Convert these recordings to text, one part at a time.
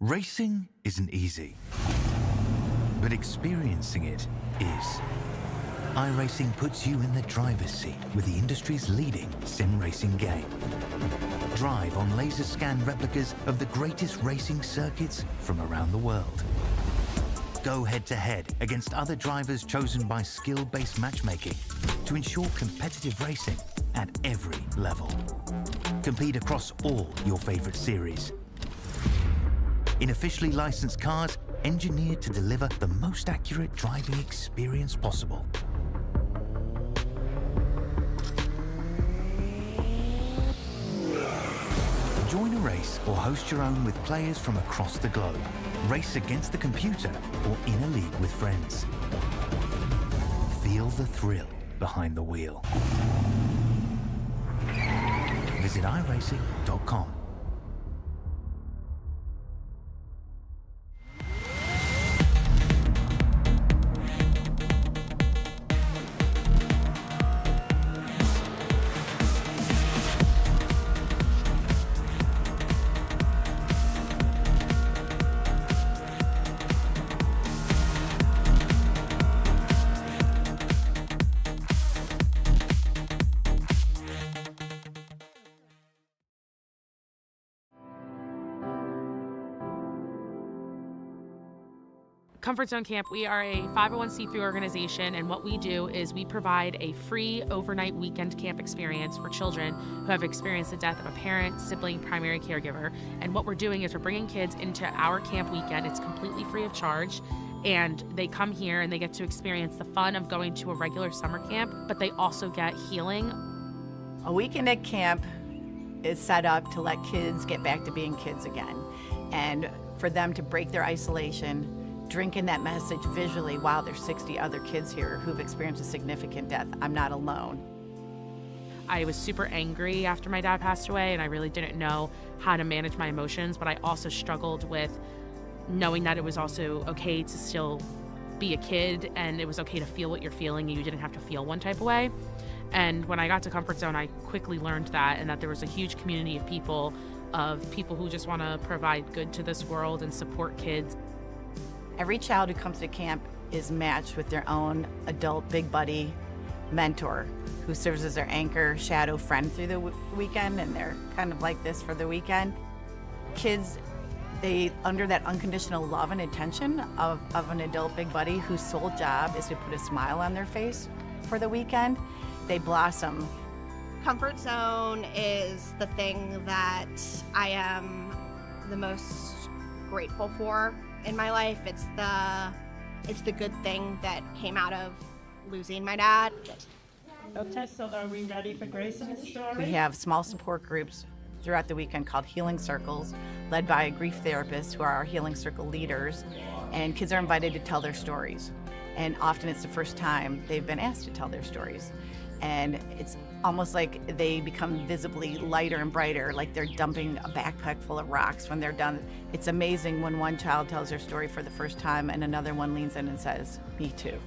Racing isn't easy, but experiencing it is. iRacing puts you in the driver's seat with the industry's leading sim racing game. Drive on laser scan replicas of the greatest racing circuits from around the world. Go head-to-head against other drivers chosen by skill-based matchmaking to ensure competitive racing at every level. Compete across all your favorite series in officially licensed cars engineered to deliver the most accurate driving experience possible. Join a race or host your own with players from across the globe. Race against the computer or in a league with friends. Feel the thrill behind the wheel. Visit iRacing.com. Comfort Zone Camp, we are a 501c3 organization, and what we do is we provide a free overnight weekend camp experience for children who have experienced the death of a parent, sibling, primary caregiver. And what we're doing is we're bringing kids into our camp weekend. It's completely free of charge, and they come here and they get to experience the fun of going to a regular summer camp, but they also get healing. A weekend at camp is set up to let kids get back to being kids again, and for them to break their isolation, drink in that message visually, wow, there's 60 other kids here who've experienced a significant death. I'm not alone. I was super angry after my dad passed away, and I really didn't know how to manage my emotions, but I also struggled with knowing that it was also okay to still be a kid, and it was okay to feel what you're feeling, and you didn't have to feel one type of way. And when I got to Comfort Zone, I quickly learned that, and that there was a huge community of people who just want to provide good to this world and support kids. Every child who comes to camp is matched with their own adult big buddy mentor who serves as their anchor, shadow friend through the weekend, and they're kind of like this for the weekend. Kids, they under that unconditional love and attention of an adult big buddy whose sole job is to put a smile on their face for the weekend, they blossom. Comfort Zone is the thing that I am the most grateful for in my life. It's the good thing that came out of losing my dad. Okay, so are we ready for Grayson's story? We have small support groups throughout the weekend called Healing Circles, led by a grief therapist who are our Healing Circle leaders, and kids are invited to tell their stories. And often it's the first time they've been asked to tell their stories. And it's almost like they become visibly lighter and brighter, like they're dumping a backpack full of rocks when they're done. It's amazing when one child tells their story for the first time and another one leans in and says, "Me too."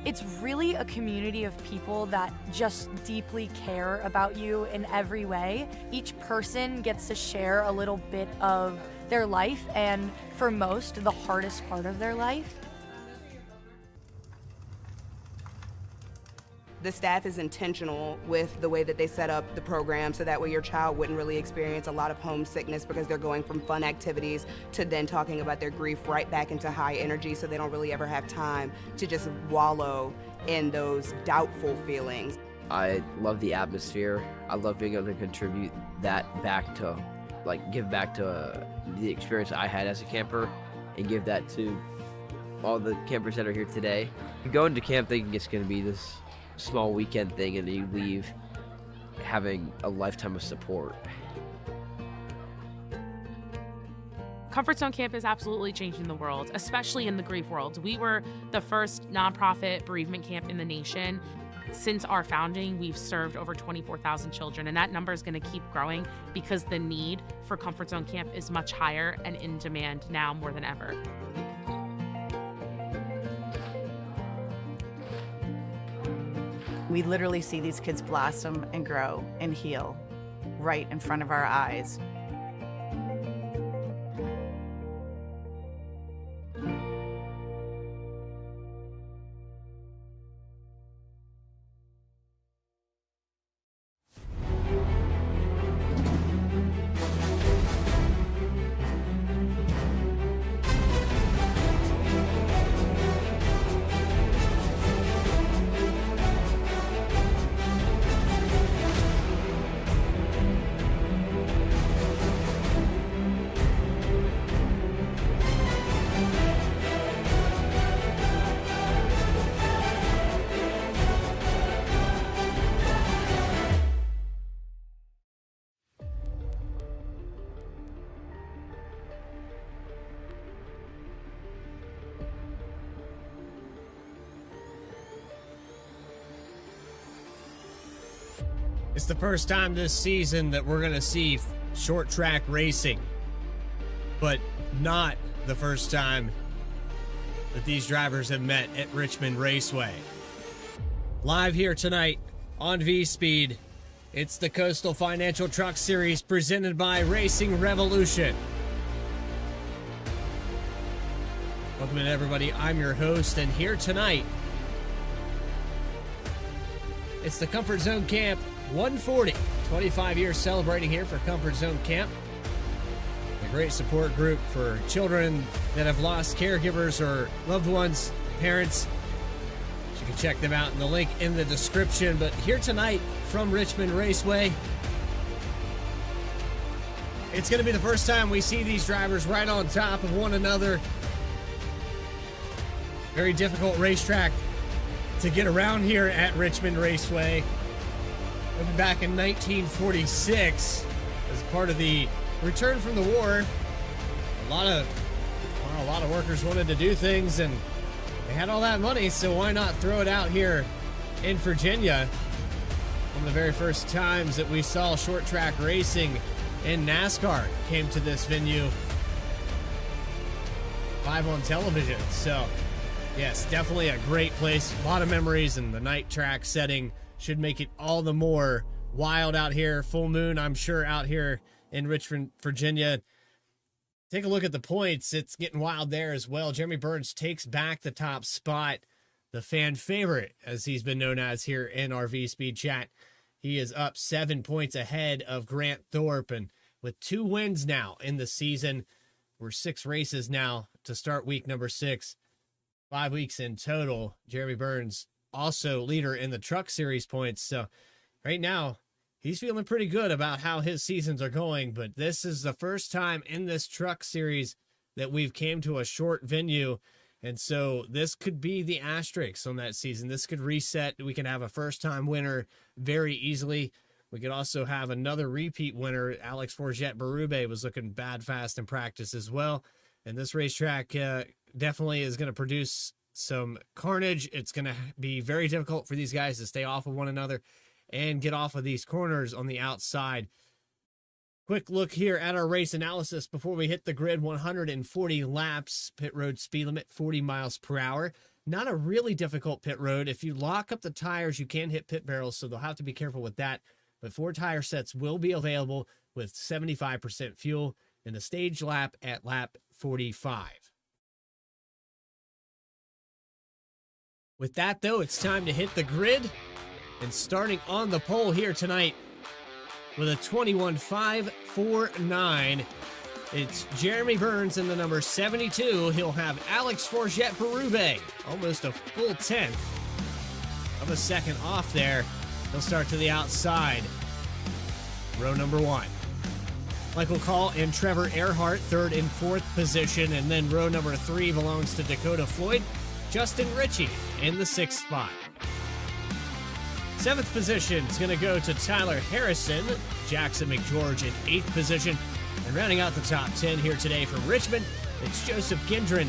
It's really a community of people that just deeply care about you in every way. Each person gets to share a little bit of their life, and for most, the hardest part of their life. The staff is intentional with the way that they set up the program, so that way your child wouldn't really experience a lot of homesickness, because they're going from fun activities to then talking about their grief right back into high energy, so they don't really ever have time to just wallow in those doubtful feelings. I love the atmosphere. I love being able to contribute that back to, give back to the experience I had as a camper, and give that to all the campers that are here today. You go into camp thinking it's going to be this small weekend thing, and you leave having a lifetime of support. Comfort Zone Camp is absolutely changing the world, especially in the grief world. We were the first nonprofit bereavement camp in the nation. Since our founding, we've served over 24,000 children, and that number is going to keep growing because the need for Comfort Zone Camp is much higher and in demand now more than ever. We literally see these kids blossom and grow and heal right in front of our eyes. It's the first time this season that we're going to see short track racing, but not the first time that these drivers have met at Richmond Raceway. Live here tonight on Vspeed, it's the Coastal Financial Truck Series presented by Racing Revolution. Welcome in, everybody. I'm your host, and here tonight, it's the Comfort Zone Camp 140. 25 years celebrating here for Comfort Zone Camp. A great support group for children that have lost caregivers or loved ones, parents. You can check them out in the link in the description. But here tonight from Richmond Raceway, it's going to be the first time we see these drivers right on top of one another. Very difficult racetrack to get around here at Richmond Raceway. Moving back in 1946 as part of the return from the war. A lot of workers wanted to do things, and they had all that money, so why not throw it out here in Virginia? One of the very first times that we saw short track racing in NASCAR came to this venue live on television. So yes, definitely a great place. A lot of memories, and the night track setting should make it all the more wild out here. Full moon, I'm sure, out here in Richmond, Virginia. Take a look at the points. It's getting wild there as well. Jeremy Burns takes back the top spot, the fan favorite, as he's been known as here in our Vspeed chat. He is up 7 points ahead of Grant Thorpe, and with 2 wins now in the season. We're 6 races now to start week number 6. 5 weeks in total. Jeremy Burns also leader in the Truck Series points. So right now, he's feeling pretty good about how his seasons are going, but this is the first time in this Truck Series that we've came to a short venue, and so this could be the asterisk on that season. This could reset. We can have a first-time winner very easily. We could also have another repeat winner. Alex Forget Berube was looking bad fast in practice as well, and this racetrack definitely is going to produce some carnage. It's going to be very difficult for these guys to stay off of one another and get off of these corners on the outside. Quick look here at our race analysis before we hit the grid. 140 laps, pit road speed limit 40 miles per hour. Not a really difficult pit road. If you lock up the tires, you can hit pit barrels, so they'll have to be careful with that. But 4 tire sets will be available with 75% fuel in the stage lap at lap 45. With that, though, it's time to hit the grid. And starting on the pole here tonight with a 21.549, it's Jeremy Burns in the number 72. He'll have Alex Forget Berube, almost a full 10th of a second off there. He'll start to the outside. Row number 1. Michael Call and Trevor Earhart, 3rd and 4th position. And then row number 3 belongs to Dakota Floyd. Justin Ritchie in the 6th spot. 7th position is going to go to Tyler Harrison. Jackson McGeorge in 8th position. And rounding out the top 10 here today from Richmond, it's Joseph Gendron,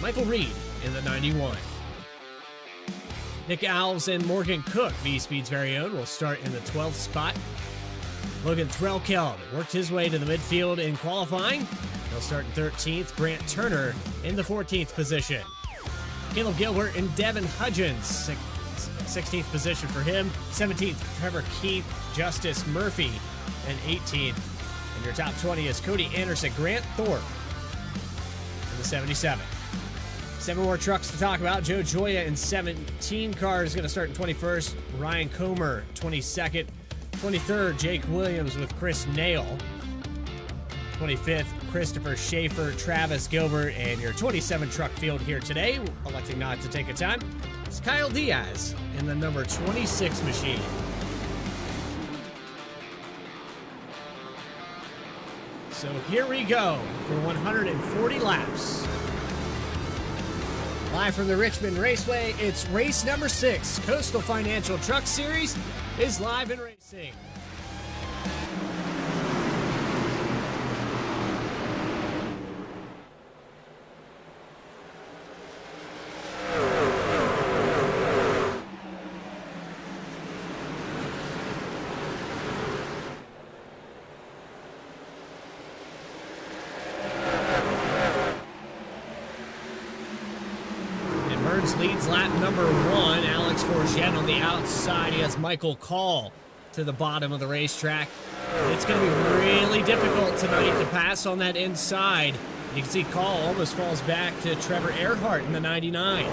Michael Reed in the 91. Nick Alves and Morgan Cook, Vspeed's very own, will start in the 12th spot. Logan Threlkeld worked his way to the midfield in qualifying. He'll start in 13th. Grant Turner in the 14th position. Caleb Gilbert and Devin Hudgens, 16th position for him. 17th, Trevor Keith, Justice Murphy, and 18th. And your top 20 is Cody Anderson, Grant Thorpe in the 77. 7 more trucks to talk about. Joe Joya in 17 cars going to start in 21st. Ryan Comer, 22nd. 23rd, Jake Williams with Chris Nail. 25th, Christopher Schaefer, Travis Gilbert, and your 27 truck field here today, electing not to take a time, it's Kyle Diaz in the number 26 machine. So here we go for 140 laps. Live from the Richmond Raceway, it's race number 6. Coastal Financial Truck Series is live and racing. Burns leads lap number 1. Alex Forget on the outside. He has Michael Call to the bottom of the racetrack. It's going to be really difficult tonight to pass on that inside. You can see Call almost falls back to Trevor Earhart in the 99.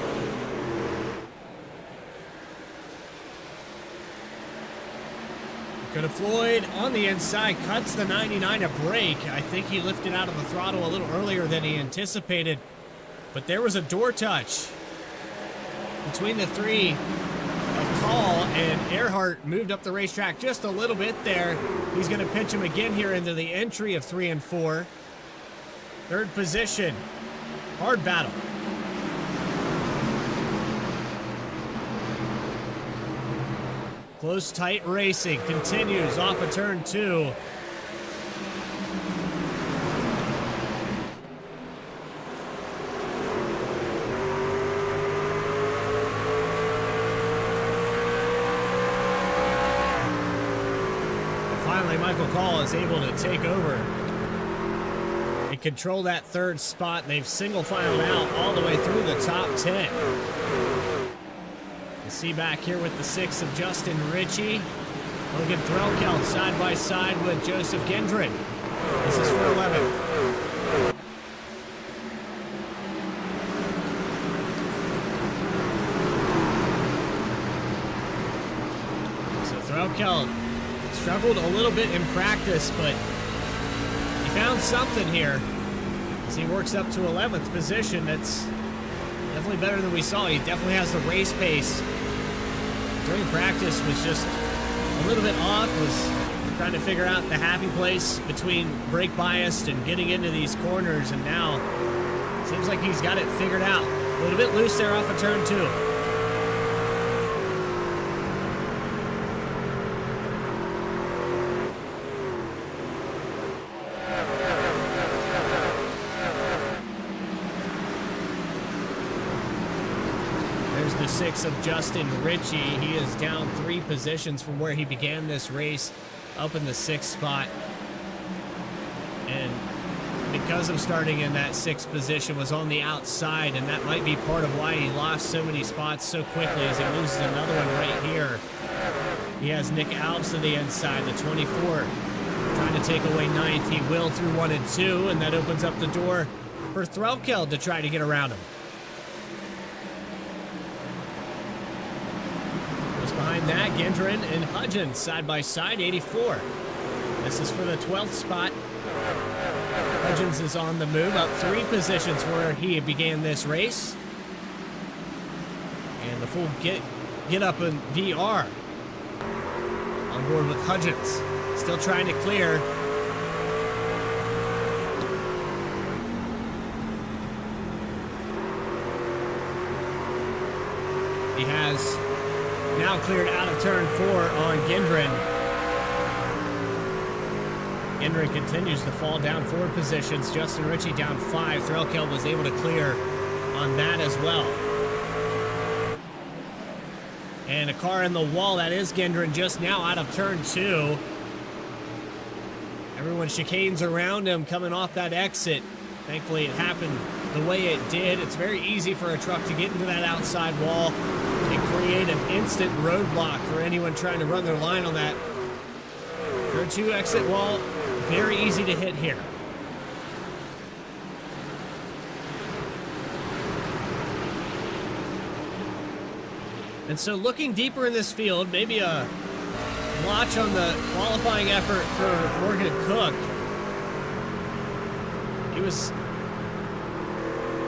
Dakota Floyd on the inside cuts the 99 a break. I think he lifted out of the throttle a little earlier than he anticipated, but there was a door touch between the three of Call, and Earhart moved up the racetrack just a little bit there. He's going to pitch him again here into the entry of 3 and 4. Third position, hard battle. Close, tight racing continues off of turn 2. Finally, Michael Call is able to take over and control that third spot. They've single filed out all the way through the top 10. See back here with the 6 of Justin Ritchie. Logan Threlkeld side by side with Joseph Gendron. This is for 11th. So Threlkeld struggled a little bit in practice, but he found something here as he works up to 11th position. That's definitely better than we saw. He definitely has the race pace. During practice was just a little bit off, was trying to figure out the happy place between brake biased and getting into these corners, and now seems like he's got it figured out. A little bit loose there off of turn 2. The 6 of Justin Ritchie. He is down 3 positions from where he began this race, up in the 6th spot. And because of starting in that 6th position, was on the outside, and that might be part of why he lost so many spots so quickly, as he loses another one right here. He has Nick Alves to the inside, the 24, trying to take away 9th. He will through 1 and 2, and that opens up the door for Threlkeld to try to get around him. Behind that, Gendron and Hudgens side by side, 84. This is for the 12th spot. Hudgens is on the move, up 3 positions where he began this race. And the full get up in VR on board with Hudgens. Still trying to clear. He has now cleared out of turn 4 on Gendron. Gendron continues to fall down 4 positions. Justin Ritchie down 5. Threlkeld was able to clear on that as well. And a car in the wall, that is Gendron, just now out of turn 2. Everyone chicanes around him coming off that exit. Thankfully it happened the way it did. It's very easy for a truck to get into that outside wall and create an instant roadblock for anyone trying to run their line on that turn 2 exit wall. Very easy to hit here. And so looking deeper in this field, maybe a watch on the qualifying effort for Morgan Cook. He was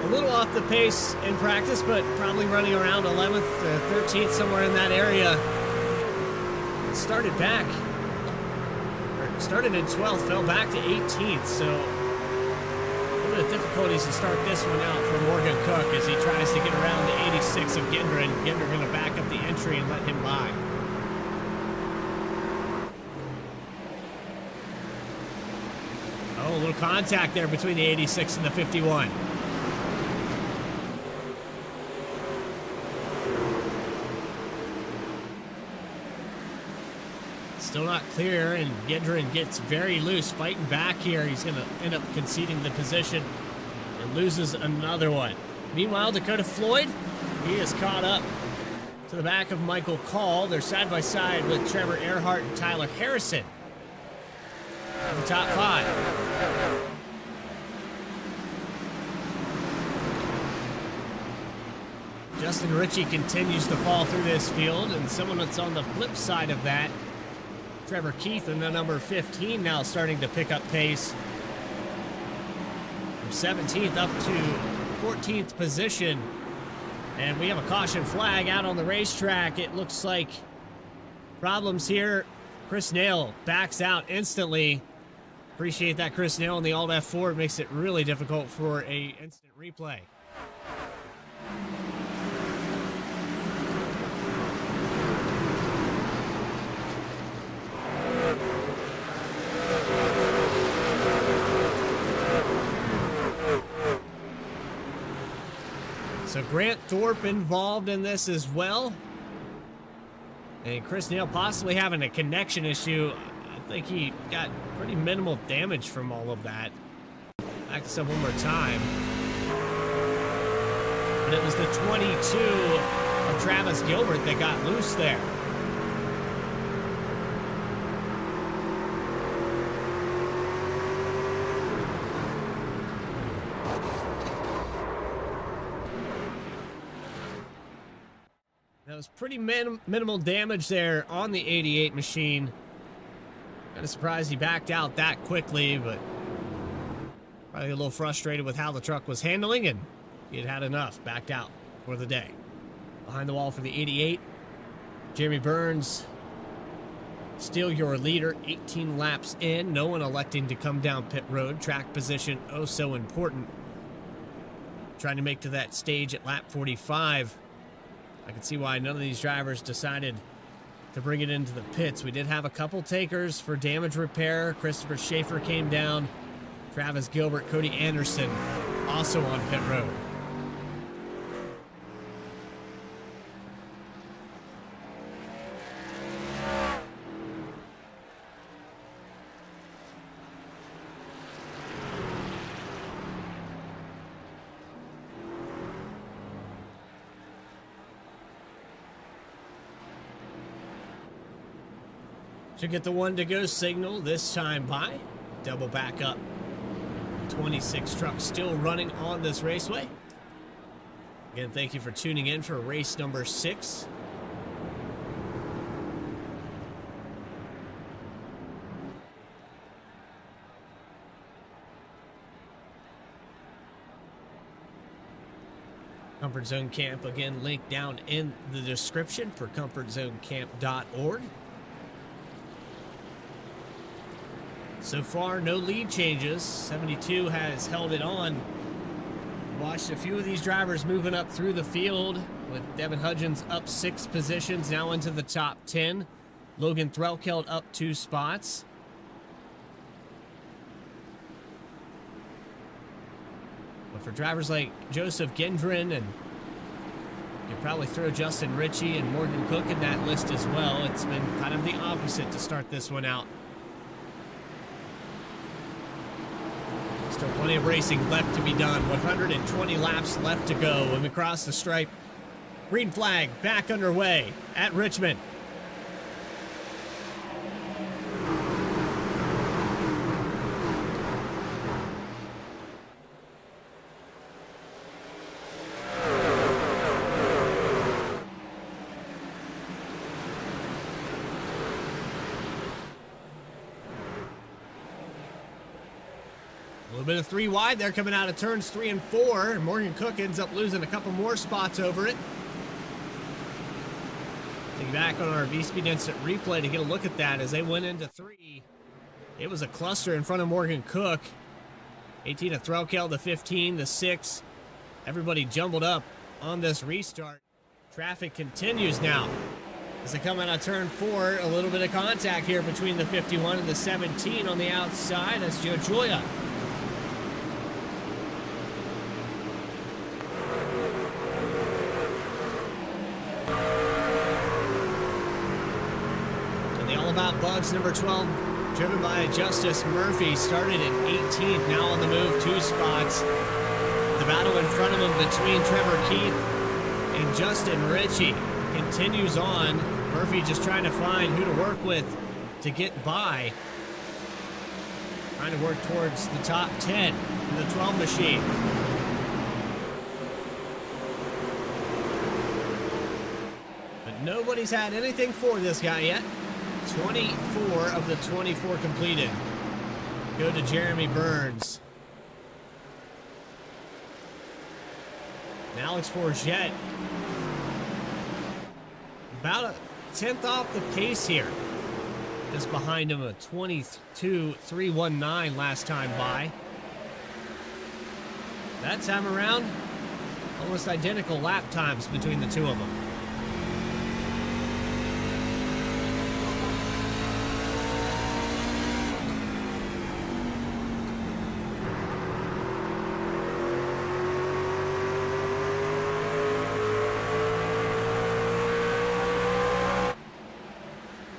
a little off the pace in practice, but probably running around 11th, 13th, somewhere in that area. Started in 12th, fell back to 18th, so a little bit of difficulties to start this one out for Morgan Cook as he tries to get around the 86 of Gendron. Gendron going to back up the entry and let him by. Oh, a little contact there between the 86 and the 51. Still not clear, and Gendron gets very loose, fighting back here. He's going to end up conceding the position and loses another one. Meanwhile, Dakota Floyd He is caught up to the back of Michael Call. They're side by side with Trevor Earhart and Tyler Harrison in the top 5. Justin Ritchie continues to fall through this field, and someone that's on the flip side of that, Trevor Keith in the number 15 now starting to pick up pace. From 17th up to 14th position. And we have a caution flag out on the racetrack. It looks like problems here. Chris Nail backs out instantly. Appreciate that, Chris Nail on the Alt F4. It makes it really difficult for a instant replay. So Grant Thorpe involved in this as well. And Chris Neal possibly having a connection issue. I think he got pretty minimal damage from all of that. Back this up one more time. But it was the 22 of Travis Gilbert that got loose there. That was pretty minimal damage there on the 88 machine. Kind of surprised he backed out that quickly, but probably a little frustrated with how the truck was handling, and he had had enough, backed out for the day. Behind the wall for the 88, Jeremy Burns, still your leader, 18 laps in. No one electing to come down pit road. Track position, oh so important. Trying to make to that stage at lap 45. I can see why none of these drivers decided to bring it into the pits. We did have a couple takers for damage repair. Christopher Schaefer came down. Travis Gilbert, Cody Anderson also on pit road. Should get the 1 to go signal this time by. Double back up. 26 trucks still running on this raceway. Again, thank you for tuning in for race number 6. Comfort Zone Camp, again, link down in the description for comfortzonecamp.org. So far, no lead changes. 72 has held it on. Watched a few of these drivers moving up through the field, with Devin Hudgens up 6 positions, now into the top 10. Logan Threlkeld up 2 spots. But for drivers like Joseph Gendron, and you could probably throw Justin Ritchie and Morgan Cook in that list as well, it's been kind of the opposite to start this one out. Still plenty of racing left to be done. 120 laps left to go. When we cross the stripe, green flag back underway at Richmond. A little bit of 3 wide there coming out of turns 3 and 4. Morgan Cook ends up losing a couple more spots over it. Take back on our Vspeed instant replay to get a look at that as they went into 3. It was a cluster in front of Morgan Cook. 18 to Threlkeld, the 15, the 6. Everybody jumbled up on this restart. Traffic continues now as they come out of turn 4. A little bit of contact here between the 51 and the 17 on the outside. That's Joe Joya. About Bugs, number 12, driven by Justice Murphy, started at 18th, now on the move, 2 spots. The battle in front of him between Trevor Keith And Justin Ritchie continues on. Murphy just trying to find who to work with to get by. Trying to work towards the top 10 in the 12 machine. But nobody's had anything for this guy yet. 24 of the 24 completed. Go to Jeremy Burns. And Alex Forget. About a 10th off the pace here. Just behind him, a 22.319 last time by. That time around, almost identical lap times between the two of them.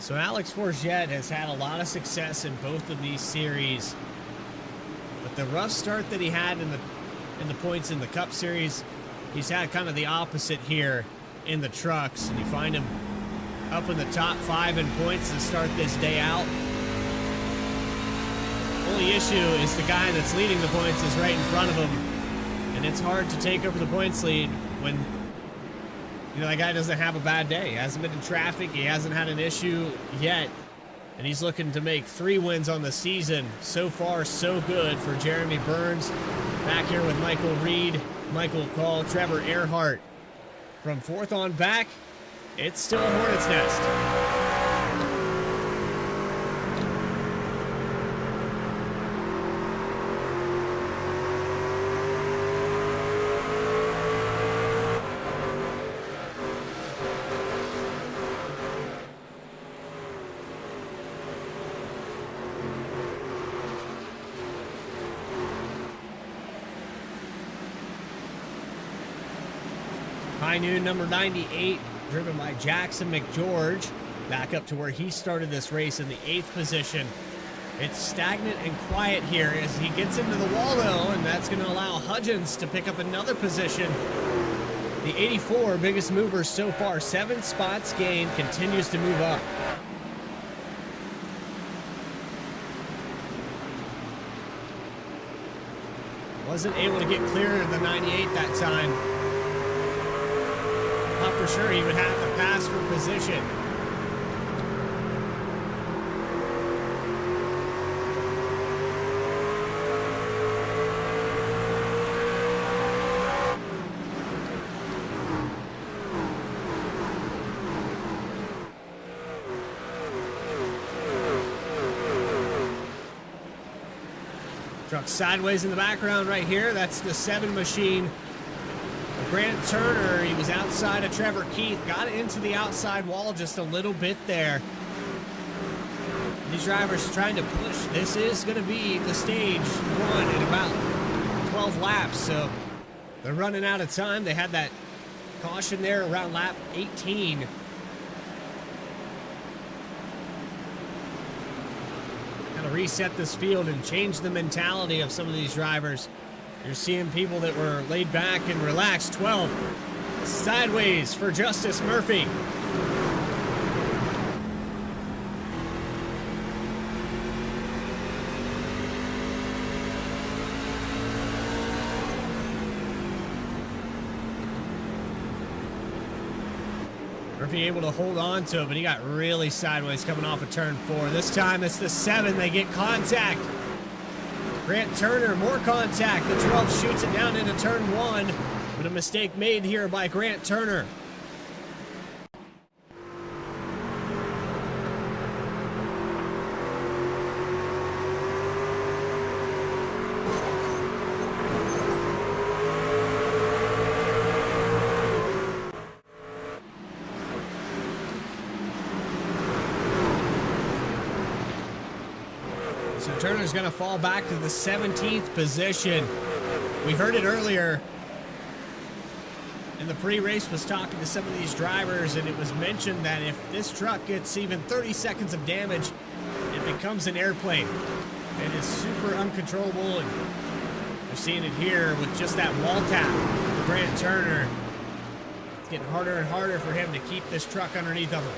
So Alex Forget has had a lot of success in both of these series. But the rough start that he had in the points in the Cup Series, he's had kind of the opposite here in the trucks. And you find him up in the top 5 in points to start this day out. Only issue is the guy that's leading the points is right in front of him. And it's hard to take over the points lead when that guy doesn't have a bad day. He hasn't been in traffic. He hasn't had an issue yet. And he's looking to make 3 wins on the season. So far, so good for Jeremy Burns. Back here with Michael Reed, Michael Call, Trevor Earhart. From 4th on back, it's still a hornet's nest. High noon number 98, driven by Jackson McGeorge, back up to where he started this race in the 8th position. It's stagnant and quiet here as he gets into the wall though, and that's going to allow Hudgens to pick up another position. The 84, biggest mover so far, 7 spots gained, continues to move up. Wasn't able to get clear of the 98 that time. Not for sure he would have to pass for position. Truck sideways in the background right here. That's the 7 machine. Grant Turner, he was outside of Trevor Keith, got into the outside wall just a little bit there. These drivers trying to push. This is going to be the stage 1 in about 12 laps, so they're running out of time. They had that caution there around lap 18. Got to reset this field and change the mentality of some of these drivers. You're seeing people that were laid back and relaxed. 12 sideways for Justice Murphy. Murphy able to hold on to it, but he got really sideways coming off of turn 4. This time it's the 7. They get contact. Grant Turner, more contact. The 12 shoots it down into turn 1, but a mistake made here by Grant Turner. So Turner's going to fall back to the 17th position. We heard it earlier. And the pre-race was talking to some of these drivers, and it was mentioned that if this truck gets even 30 seconds of damage, it becomes an airplane. It is super uncontrollable, and you're seeing it here with just that wall tap. Grant Turner getting harder and harder for him to keep this truck underneath of him.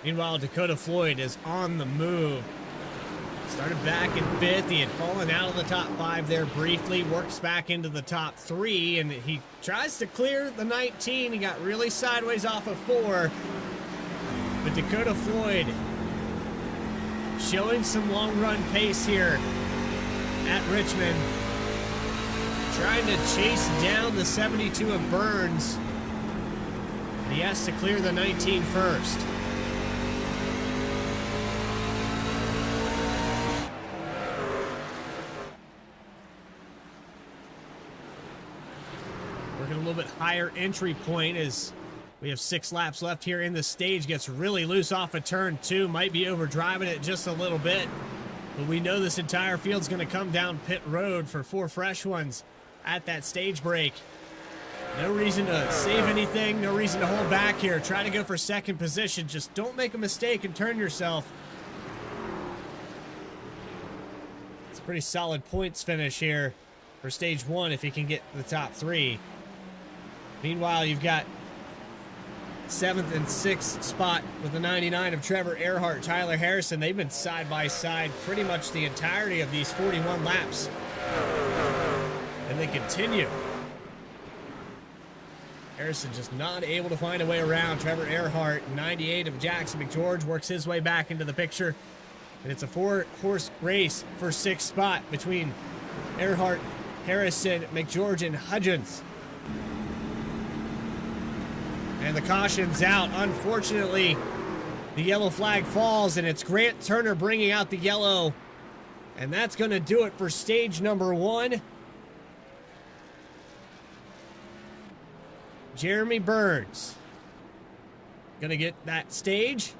Meanwhile, Dakota Floyd is on the move. Started back in 5th. He had fallen out of the top 5 there briefly. Works back into the top 3, and he tries to clear the 19. He got really sideways off of 4. But Dakota Floyd showing some long-run pace here at Richmond. Trying to chase down the 72 of Burns. And he has to clear the 19 first. Working a little bit higher entry point as we have 6 laps left here in the stage. Gets really loose off of turn 2. Might be overdriving it just a little bit. But we know this entire field's going to come down pit road for 4 fresh ones at that stage break. No reason to save anything. No reason to hold back here. Try to go for second position. Just don't make a mistake and turn yourself. It's a pretty solid points finish here for stage 1 if you can get the top 3. Meanwhile, you've got 7th and 6th spot with the 99 of Trevor Earhart, Tyler Harrison. They've been side by side pretty much the entirety of these 41 laps. And they continue. Harrison just not able to find a way around. Trevor Earhart, 98 of Jackson McGeorge, works his way back into the picture. And it's a 4-horse race for 6th spot between Earhart, Harrison, McGeorge, and Hudgens. And the caution's out. Unfortunately, the yellow flag falls, and it's Grant Turner bringing out the yellow. And that's going to do it for stage number 1. Jeremy Burns going to get that stage.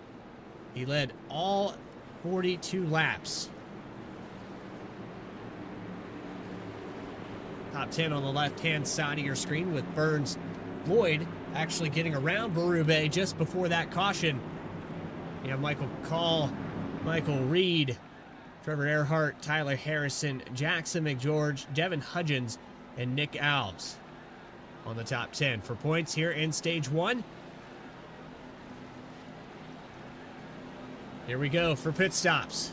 He led all 42 laps. Top 10 on the left-hand side of your screen with Burns, Floyd actually getting around Berube just before that caution. You have Michael Call, Michael Reed, Trevor Earhart, Tyler Harrison, Jackson McGeorge, Devin Hudgens, and Nick Alves on the top 10 for points here in stage 1. Here we go for pit stops.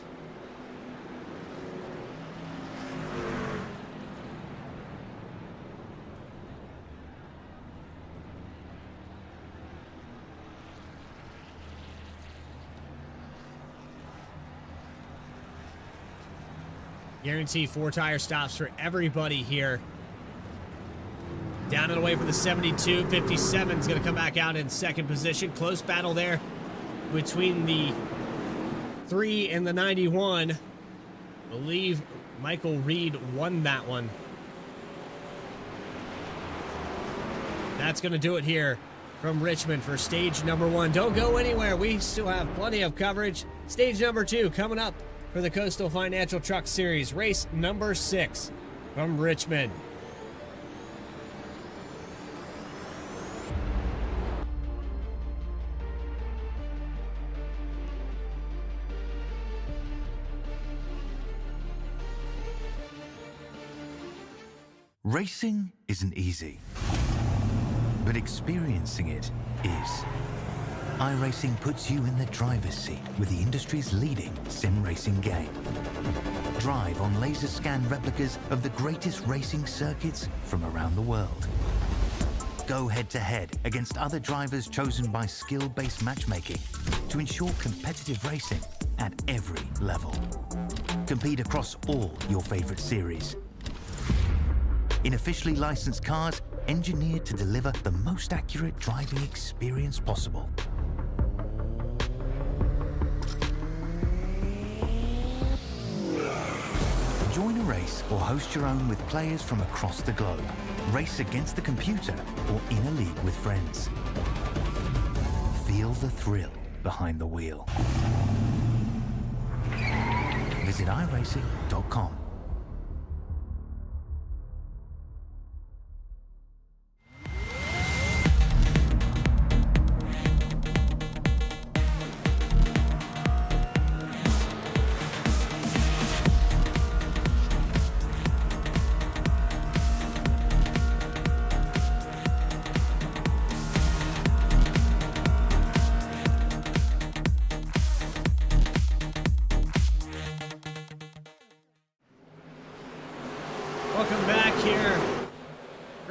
Guarantee 4 tire stops for everybody here. Down and away for the 72. 57 is going to come back out in second position. Close battle there between the 3 and the 91. I believe Michael Reed won that one. That's going to do it here from Richmond for stage number 1. Don't go anywhere. We still have plenty of coverage. Stage number 2 coming up for the Coastal Financial Truck Series, race number 6 from Richmond. Racing isn't easy, but experiencing it is. iRacing puts you in the driver's seat with the industry's leading sim racing game. Drive on laser scan replicas of the greatest racing circuits from around the world. Go head-to-head against other drivers chosen by skill-based matchmaking to ensure competitive racing at every level. Compete across all your favorite series. In officially licensed cars, engineered to deliver the most accurate driving experience possible. Join a race or host your own with players from across the globe. Race against the computer or in a league with friends. Feel the thrill behind the wheel. Visit iRacing.com.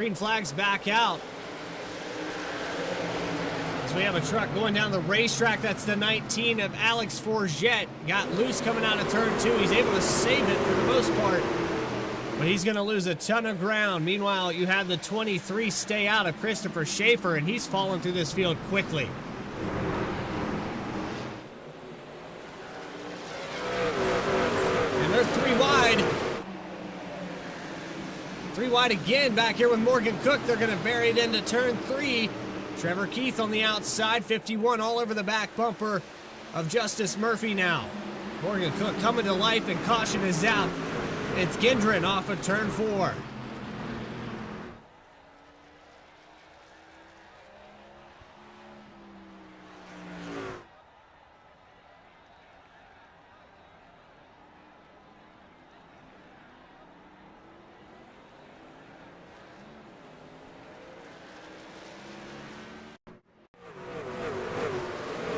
green flag's back out. As we have a truck going down the racetrack, that's the 19 of Alex Forget. Got loose coming out of turn 2. He's able to save it for the most part, but he's going to lose a ton of ground. Meanwhile, you have the 23 stay out of Christopher Schaefer, and he's fallen through this field quickly. And they're 3 wide. 3 wide again back here with Morgan Cook. They're going to bury it into turn 3. Trevor Keith on the outside, 51 all over the back bumper of Justice Murphy now. Morgan Cook coming to life, and caution is out. It's Gendron off of turn 4.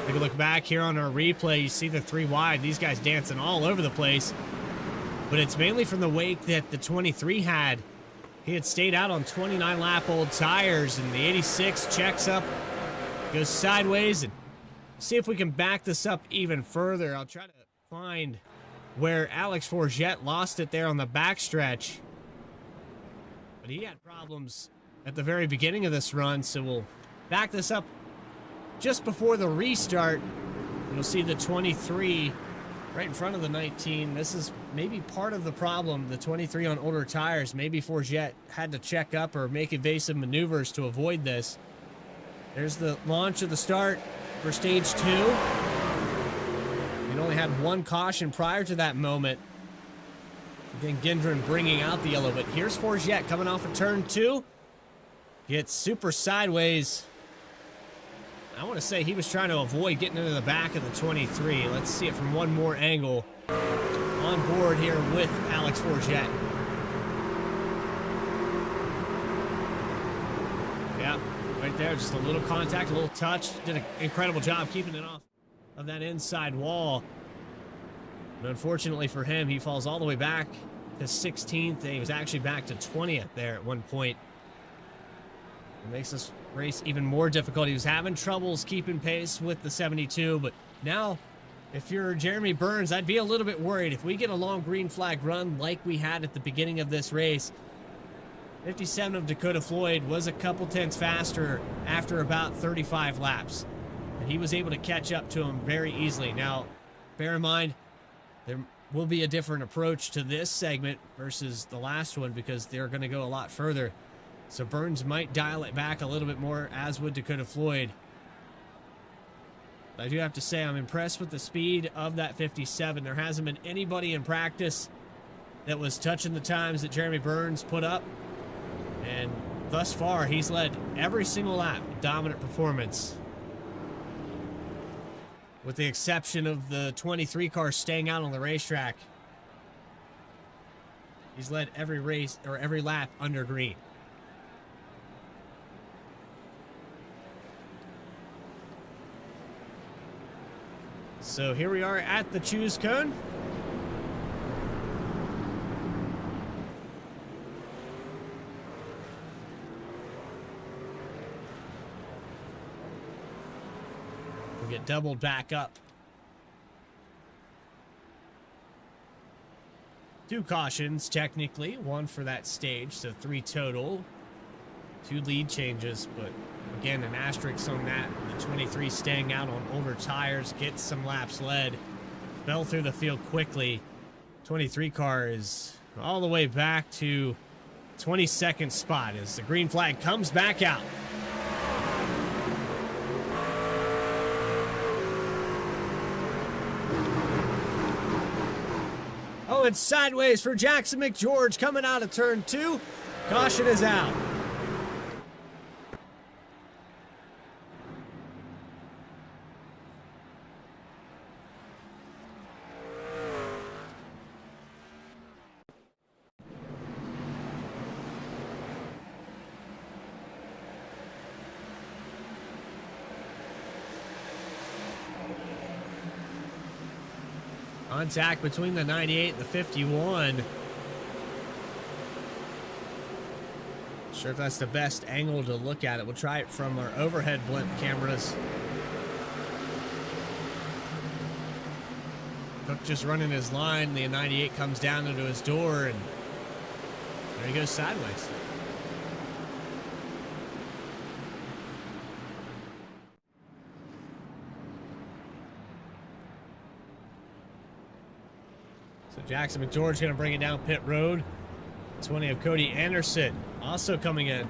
Take a look back here on our replay. You see the 3 wide. These guys dancing all over the place. But it's mainly from the wake that the 23 had. He had stayed out on 29 lap old tires, and the 86 checks up, goes sideways, and see if we can back this up even further. I'll try to find where Alex Forget lost it there on the backstretch. But he had problems at the very beginning of this run, so we'll back this up just before the restart. You'll see the 23 right in front of the 19. This is maybe part of the problem. The 23 on older tires. Maybe Forget had to check up or make evasive maneuvers to avoid this. There's the launch of the start for stage 2. It only had 1 caution prior to that moment. Again, Gendron bringing out the yellow, but here's Forget coming off of turn 2. Gets super sideways. I want to say he was trying to avoid getting into the back of the 23. Let's see it from one more angle. On board here with Alex Forget. Yeah, right there, just a little contact, a little touch. Did an incredible job keeping it off of that inside wall. But unfortunately for him, he falls all the way back to 16th, and he was actually back to 20th there at one point. It makes this race even more difficult. He was having troubles keeping pace with the 72, but now, if you're Jeremy Burns, I'd be a little bit worried. If we get a long green flag run like we had at the beginning of this race, 57 of Dakota Floyd was a couple tenths faster after about 35 laps, and he was able to catch up to him very easily. Now, bear in mind, there will be a different approach to this segment versus the last one because they're going to go a lot further. So Burns might dial it back a little bit more, as would Dakota Floyd. I do have to say I'm impressed with the speed of that 57. There hasn't been anybody in practice that was touching the times that Jeremy Burns put up. And thus far, he's led every single lap with dominant performance. With the exception of the 23 car staying out on the racetrack. He's led every race or every lap under green. So here we are at the choose cone. We'll get doubled back up. 2 cautions, technically. 1 for that stage, so 3 total. 2 lead changes, but again, an asterisk on that. The 23 staying out on older tires, gets some laps led. Fell through the field quickly. 23 car is all the way back to 22nd spot as the green flag comes back out. Oh, it's sideways for Jackson McGeorge coming out of turn 2. Caution is out. Contact between the 98 and the 51. Sure if that's the best angle to look at it. We'll try it from our overhead blimp cameras. Cook just running his line. The 98 comes down into his door, and there he goes sideways. So Jackson McGeorge going to bring it down pit road. 20 of Cody Anderson also coming in.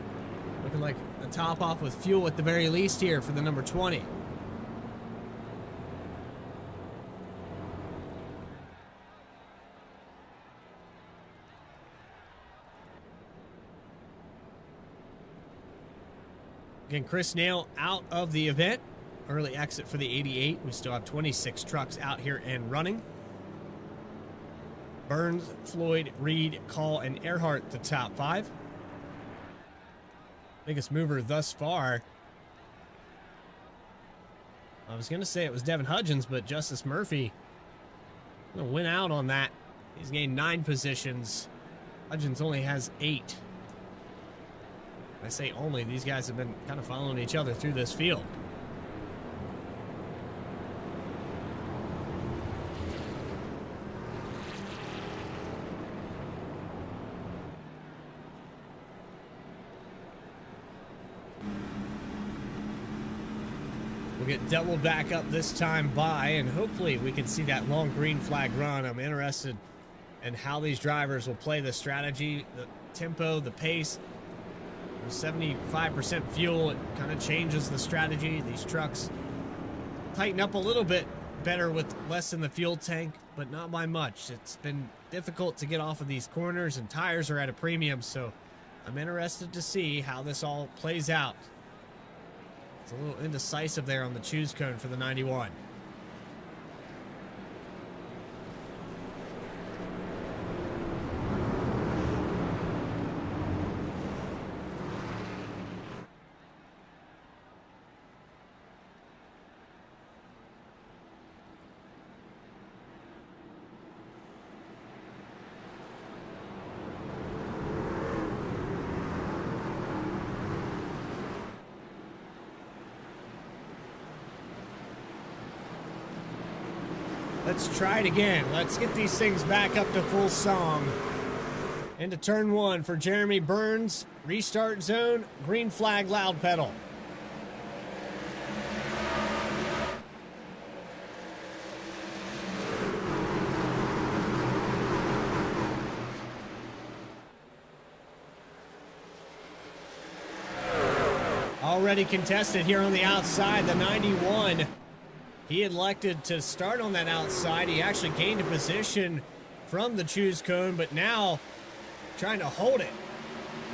Looking like a top off with fuel at the very least here for the number 20. Again, Chris Nail out of the event. Early exit for the 88. We still have 26 trucks out here and running. Burns, Floyd, Reed, Call, and Earhart the top 5. Biggest mover thus far. I was going to say it was Devin Hudgens, but Justice Murphy went out on that. He's gained 9 positions. Hudgens only has 8. I say only, these guys have been kind of following each other through this field. We'll get doubled back up this time by, and hopefully we can see that long green flag run. I'm interested in how these drivers will play the strategy, the tempo, the pace. 75% fuel, it kind of changes the strategy. These trucks tighten up a little bit better with less in the fuel tank, but not by much. It's been difficult to get off of these corners, and tires are at a premium, so I'm interested to see how this all plays out. It's a little indecisive there on the choose cone for the 91. Let's try it again. Let's get these things back up to full song. Into turn 1 for Jeremy Burns. Restart zone, green flag, loud pedal. Already contested here on the outside, the 91. He elected to start on that outside. He actually gained a position from the choose cone, but now trying to hold it.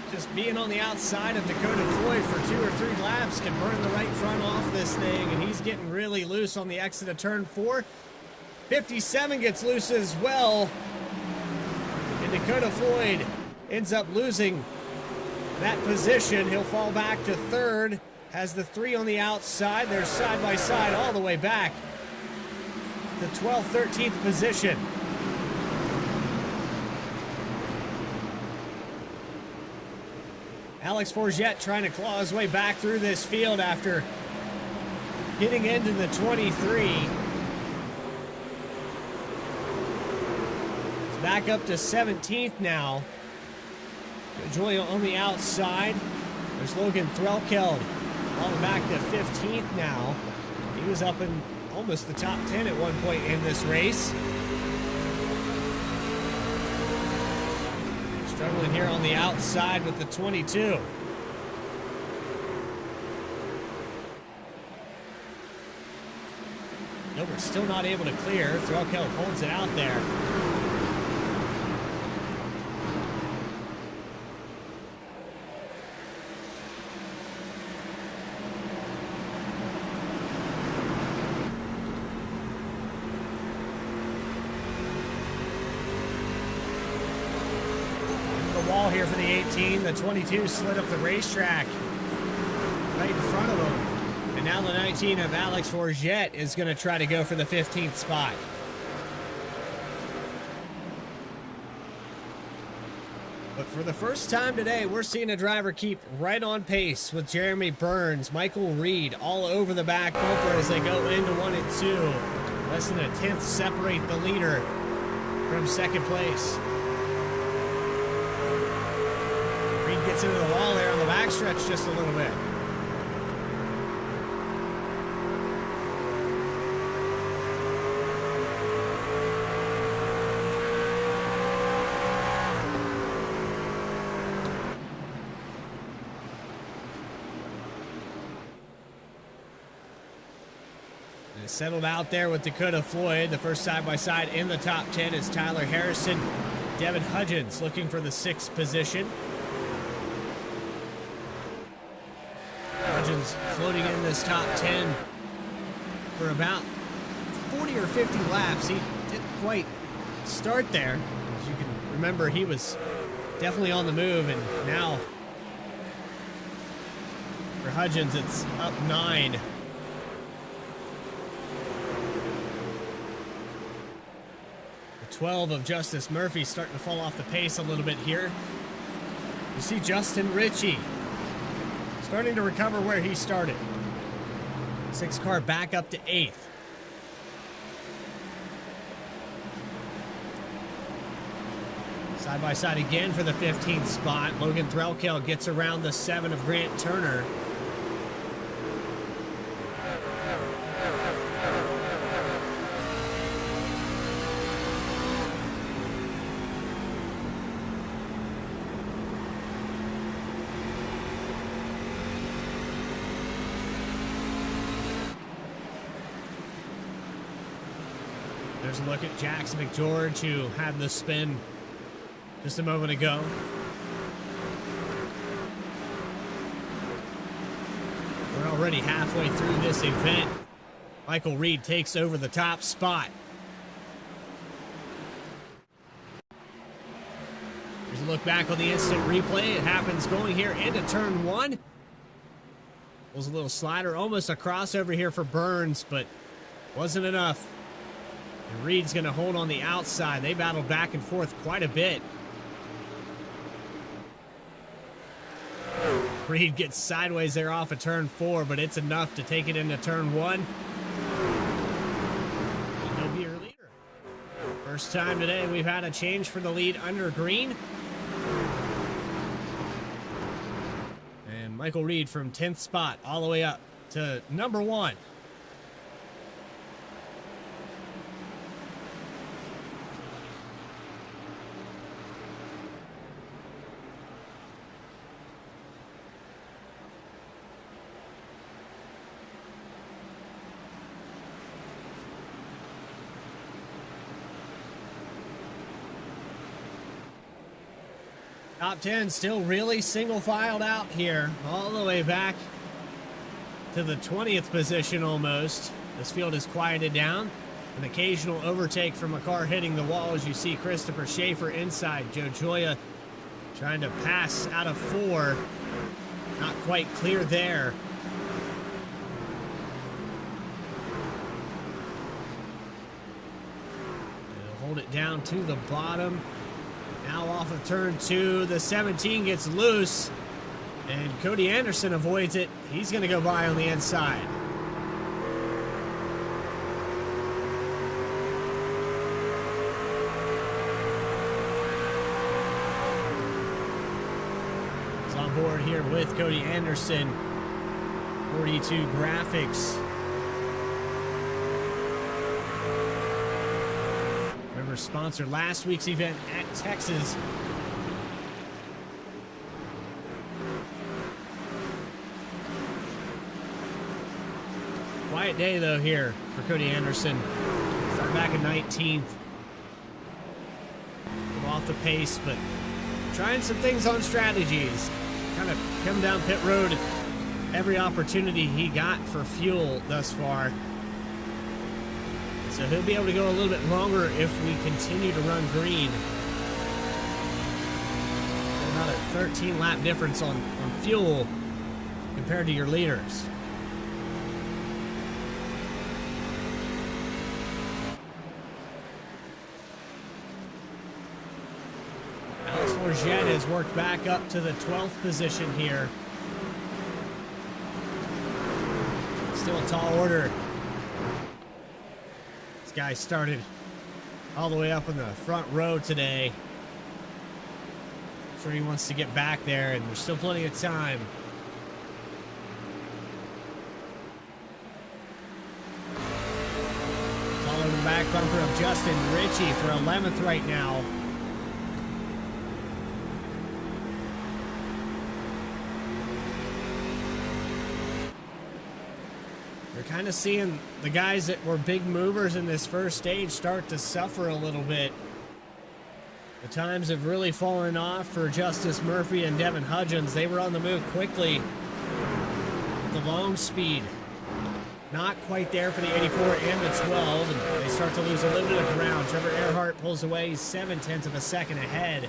Just being on the outside of Dakota Floyd for 2 or 3 laps can burn the right front off this thing, and he's getting really loose on the exit of turn 4. 57 gets loose as well, and Dakota Floyd ends up losing that position. He'll fall back to 3rd. Has the 3 on the outside. They're side by side all the way back. The 12th, 13th position. Alex Forget trying to claw his way back through this field after getting into the 23. He's back up to 17th now. Julia on the outside. There's Logan Threlkeld. Falling back to 15th now. He was up in almost the top 10 at one point in this race. Struggling here on the outside with the 22. Gilbert's still not able to clear. Threlkeld holds it out there. Here for the 18. The 22 slid up the racetrack right in front of him. And now the 19 of Alex Forget is going to try to go for the 15th spot. But for the first time today, we're seeing a driver keep right on pace with Jeremy Burns, Michael Reed all over the back bumper as they go into 1 and 2. Less than a tenth separate the leader from second place. Reed gets into the wall there on the backstretch just a little bit. Settled out there with Dakota Floyd. The first side-by-side in the top 10 is Tyler Harrison. Devin Hudgens looking for the 6th position. Hudgens floating in this top 10 for about 40 or 50 laps. He didn't quite start there. As you can remember, he was definitely on the move, and now for Hudgens, it's up 9. 12 of Justice Murphy starting to fall off the pace a little bit here. You see Justin Ritchie starting to recover where he started. 6 car back up to 8th. Side by side again for the 15th spot. Logan Threlkel gets around the 7 of Grant Turner. There's a look at Jackson McGeorge, who had the spin just a moment ago. We're already halfway through this event. Michael Reed takes over the top spot. Here's a look back on the instant replay. It happens going here into turn 1. Was a little slider, almost a crossover here for Burns, but wasn't enough. And Reed's going to hold on the outside. They battled back and forth quite a bit. Reed gets sideways there off of turn 4, but it's enough to take it into turn 1. And he'll be your leader. First time today we've had a change for the lead under green. And Michael Reed from 10th spot all the way up to number 1. Top 10 still really single filed out here, all the way back to the 20th position almost. This field is quieted down. An occasional overtake from a car hitting the wall as you see Christopher Schaefer inside. Joe Joya trying to pass out of 4. Not quite clear there. They'll hold it down to the bottom. Now off of turn 2, the 17 gets loose, and Cody Anderson avoids it. He's going to go by on the inside. He's on board here with Cody Anderson. 42 Graphics. Sponsored last week's event at Texas. Quiet day though here for Cody Anderson. Start back at 19th. Off the pace, but trying some things on strategies. Kind of come down pit road every opportunity he got for fuel thus far. So he'll be able to go a little bit longer if we continue to run green. About a 13 lap difference on fuel compared to your leaders. Alex Forget has worked back up to the 12th position here. Still a tall order. This guy started all the way up in the front row today. Sure he wants to get back there, and there's still plenty of time. Following the back bumper of Justin Ritchie for 11th right now. We're kind of seeing the guys that were big movers in this first stage start to suffer a little bit. The times have really fallen off for Justice Murphy and Devin Hudgens. They were on the move quickly. The long speed, not quite there for the 84 and the 12, and they start to lose a little bit of ground. Trevor Earhart pulls away. He's 0.7 of a second ahead.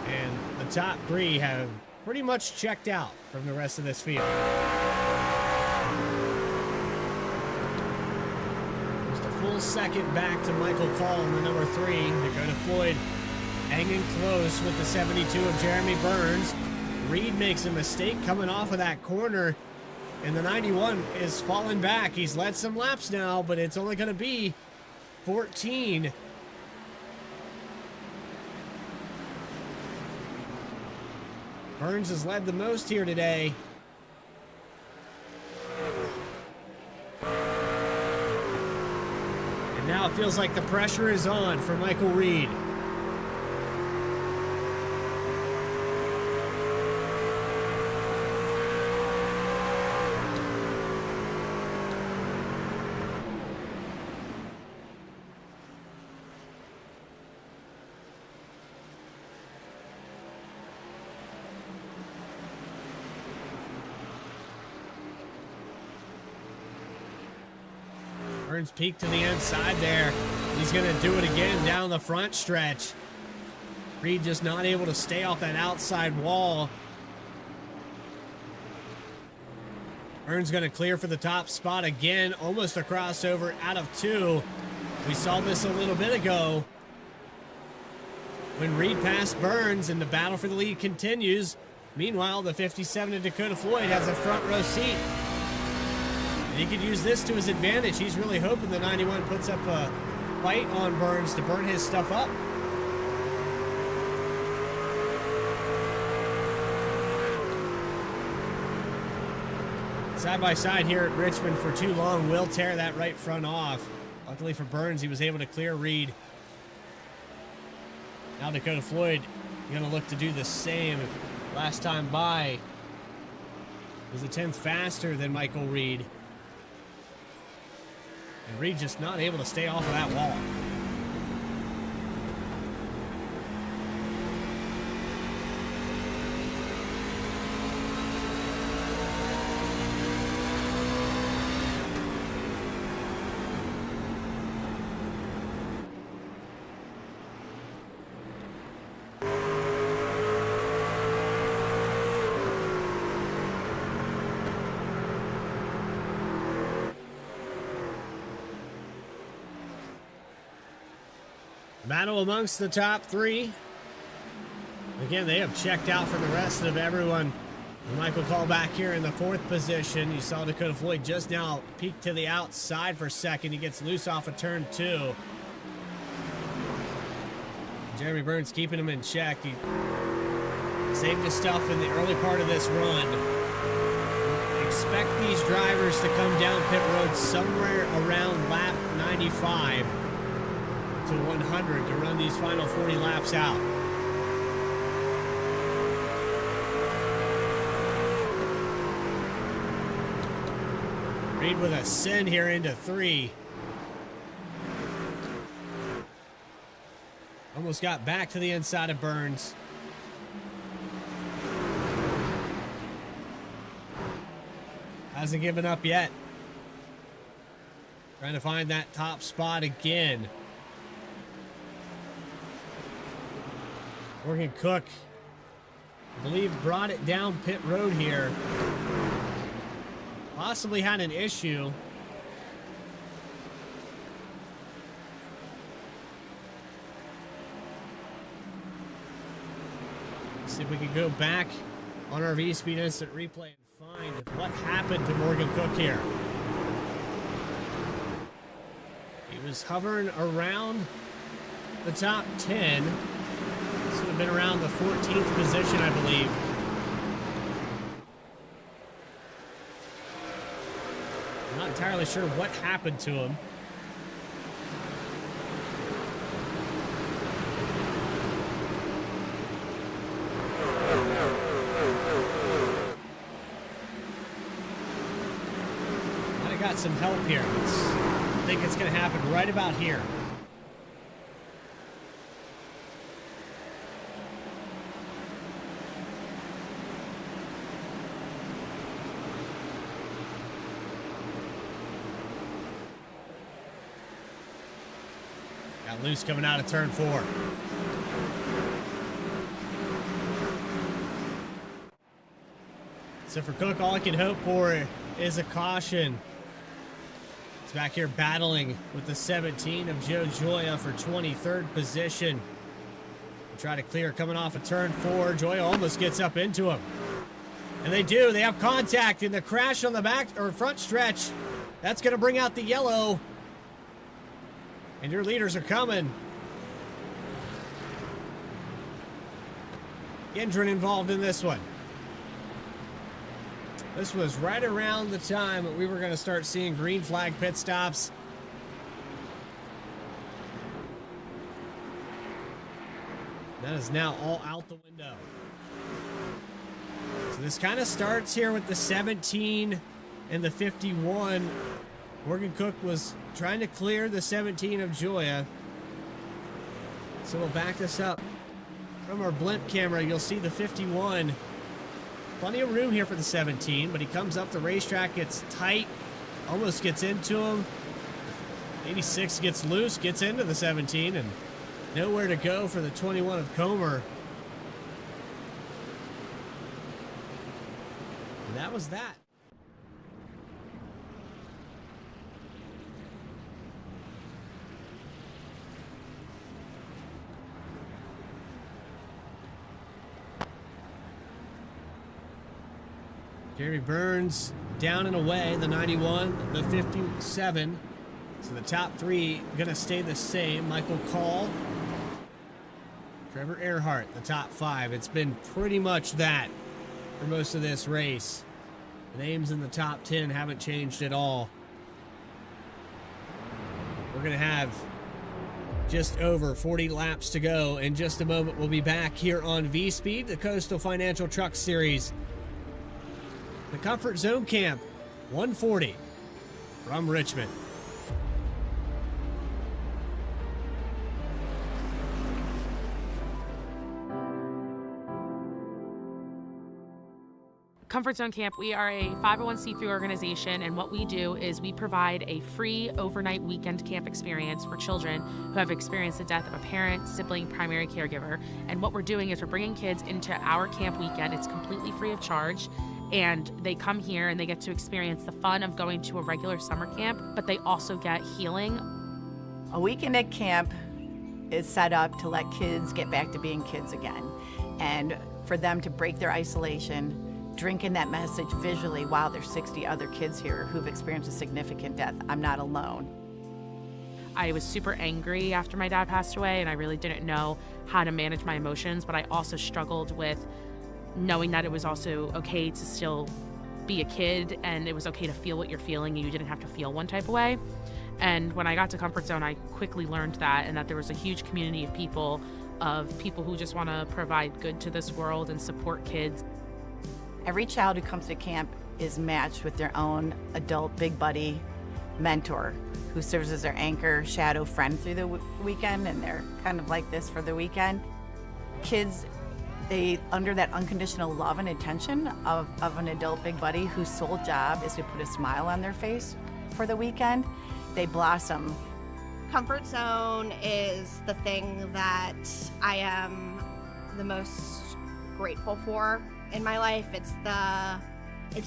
And the top three have pretty much checked out from the rest of this field. Just a full second back to Michael Call in the number 3. Dakota Floyd hanging close with the 72 of Jeremy Burns. Reed makes a mistake coming off of that corner, and the 91 is falling back. He's led some laps now, but it's only going to be 14. Burns has led the most here today. And now it feels like the pressure is on for Michael Reed. Burns peak to the inside there. He's going to do it again down the front stretch. Reed just not able to stay off that outside wall. Burns going to clear for the top spot again. Almost a crossover out of 2. We saw this a little bit ago when Reed passed Burns, and the battle for the lead continues. Meanwhile, the 57 of Dakota Floyd has a front row seat. And he could use this to his advantage. He's really hoping the 91 puts up a fight on Burns to burn his stuff up. Side by side here at Richmond for too long will tear that right front off. Luckily for Burns, he was able to clear Reed. Now Dakota Floyd going to look to do the same. Last time by was a 10th faster than Michael Reed. And Reed just not able to stay off of that wall. Battle amongst the top 3. Again, they have checked out from the rest of everyone. And Michael Call back here in the 4th position. You saw Dakota Floyd just now peek to the outside for second. He gets loose off of turn 2. Jeremy Burns keeping him in check. He saved his stuff in the early part of this run. Expect these drivers to come down pit road somewhere around lap 95 to 100 to run these final 40 laps out. Reed with a send here into 3. Almost got back to the inside of Burns. Hasn't given up yet. Trying to find that top spot again. Morgan Cook, I believe, brought it down pit road here. Possibly had an issue. See if we can go back on our Vspeed instant replay and find what happened to Morgan Cook here. He was hovering around the top 10. This would have been around the 14th position, I believe. I'm not entirely sure what happened to him. Might have got some help here. I think it's going to happen right about here. Got loose coming out of turn 4. So for Cook, all I can hope for is a caution. He's back here battling with the 17 of Joe Joya for 23rd position. Try to clear coming off of turn 4. Joya almost gets up into him. And they do. They have contact in the crash on the back or front stretch. That's going to bring out the yellow. And your leaders are coming. Gendron involved in this one. This was right around the time that we were going to start seeing green flag pit stops. That is now all out the window. So this kind of starts here with the 17 and the 51. Morgan Cook was trying to clear the 17 of Joya. So we'll back this up. From our blimp camera, you'll see the 51. Plenty of room here for the 17, but he comes up the racetrack, gets tight, almost gets into him. 86 gets loose, gets into the 17, and nowhere to go for the 21 of Comer. And that was that. Jeremy Burns down and away, the 91, the 57. So the top 3 going to stay the same. Michael Call, Trevor Earhart, the top 5. It's been pretty much that for most of this race. The names in the top 10 haven't changed at all. We're going to have just over 40 laps to go. In just a moment, we'll be back here on Vspeed, the Coastal Financial Truck Series. The Comfort Zone Camp, 140 from Richmond. Comfort Zone Camp, we are a 501c3 organization, and what we do is we provide a free overnight weekend camp experience for children who have experienced the death of a parent, sibling, primary caregiver. And what we're doing is we're bringing kids into our camp weekend. It's completely free of charge, and they come here and they get to experience the fun of going to a regular summer camp, but they also get healing. A weekend at camp is set up to let kids get back to being kids again, and for them to break their isolation, drink in that message visually. Wow, there's 60 other kids here who've experienced a significant death. I'm not alone. I was super angry after my dad passed away, and I really didn't know how to manage my emotions, but I also struggled with knowing that it was also okay to still be a kid, and it was okay to feel what you're feeling, and you didn't have to feel one type of way. And when I got to Comfort Zone, I quickly learned that, and that there was a huge community of people who just want to provide good to this world and support kids. Every child who comes to camp is matched with their own adult big buddy mentor who serves as their anchor, shadow, friend through the weekend, and they're kind of like this for the weekend. Kids, they under that unconditional love and attention of an adult big buddy whose sole job is to put a smile on their face for the weekend, they blossom. Comfort Zone is the thing that I am the most grateful for in my life. It's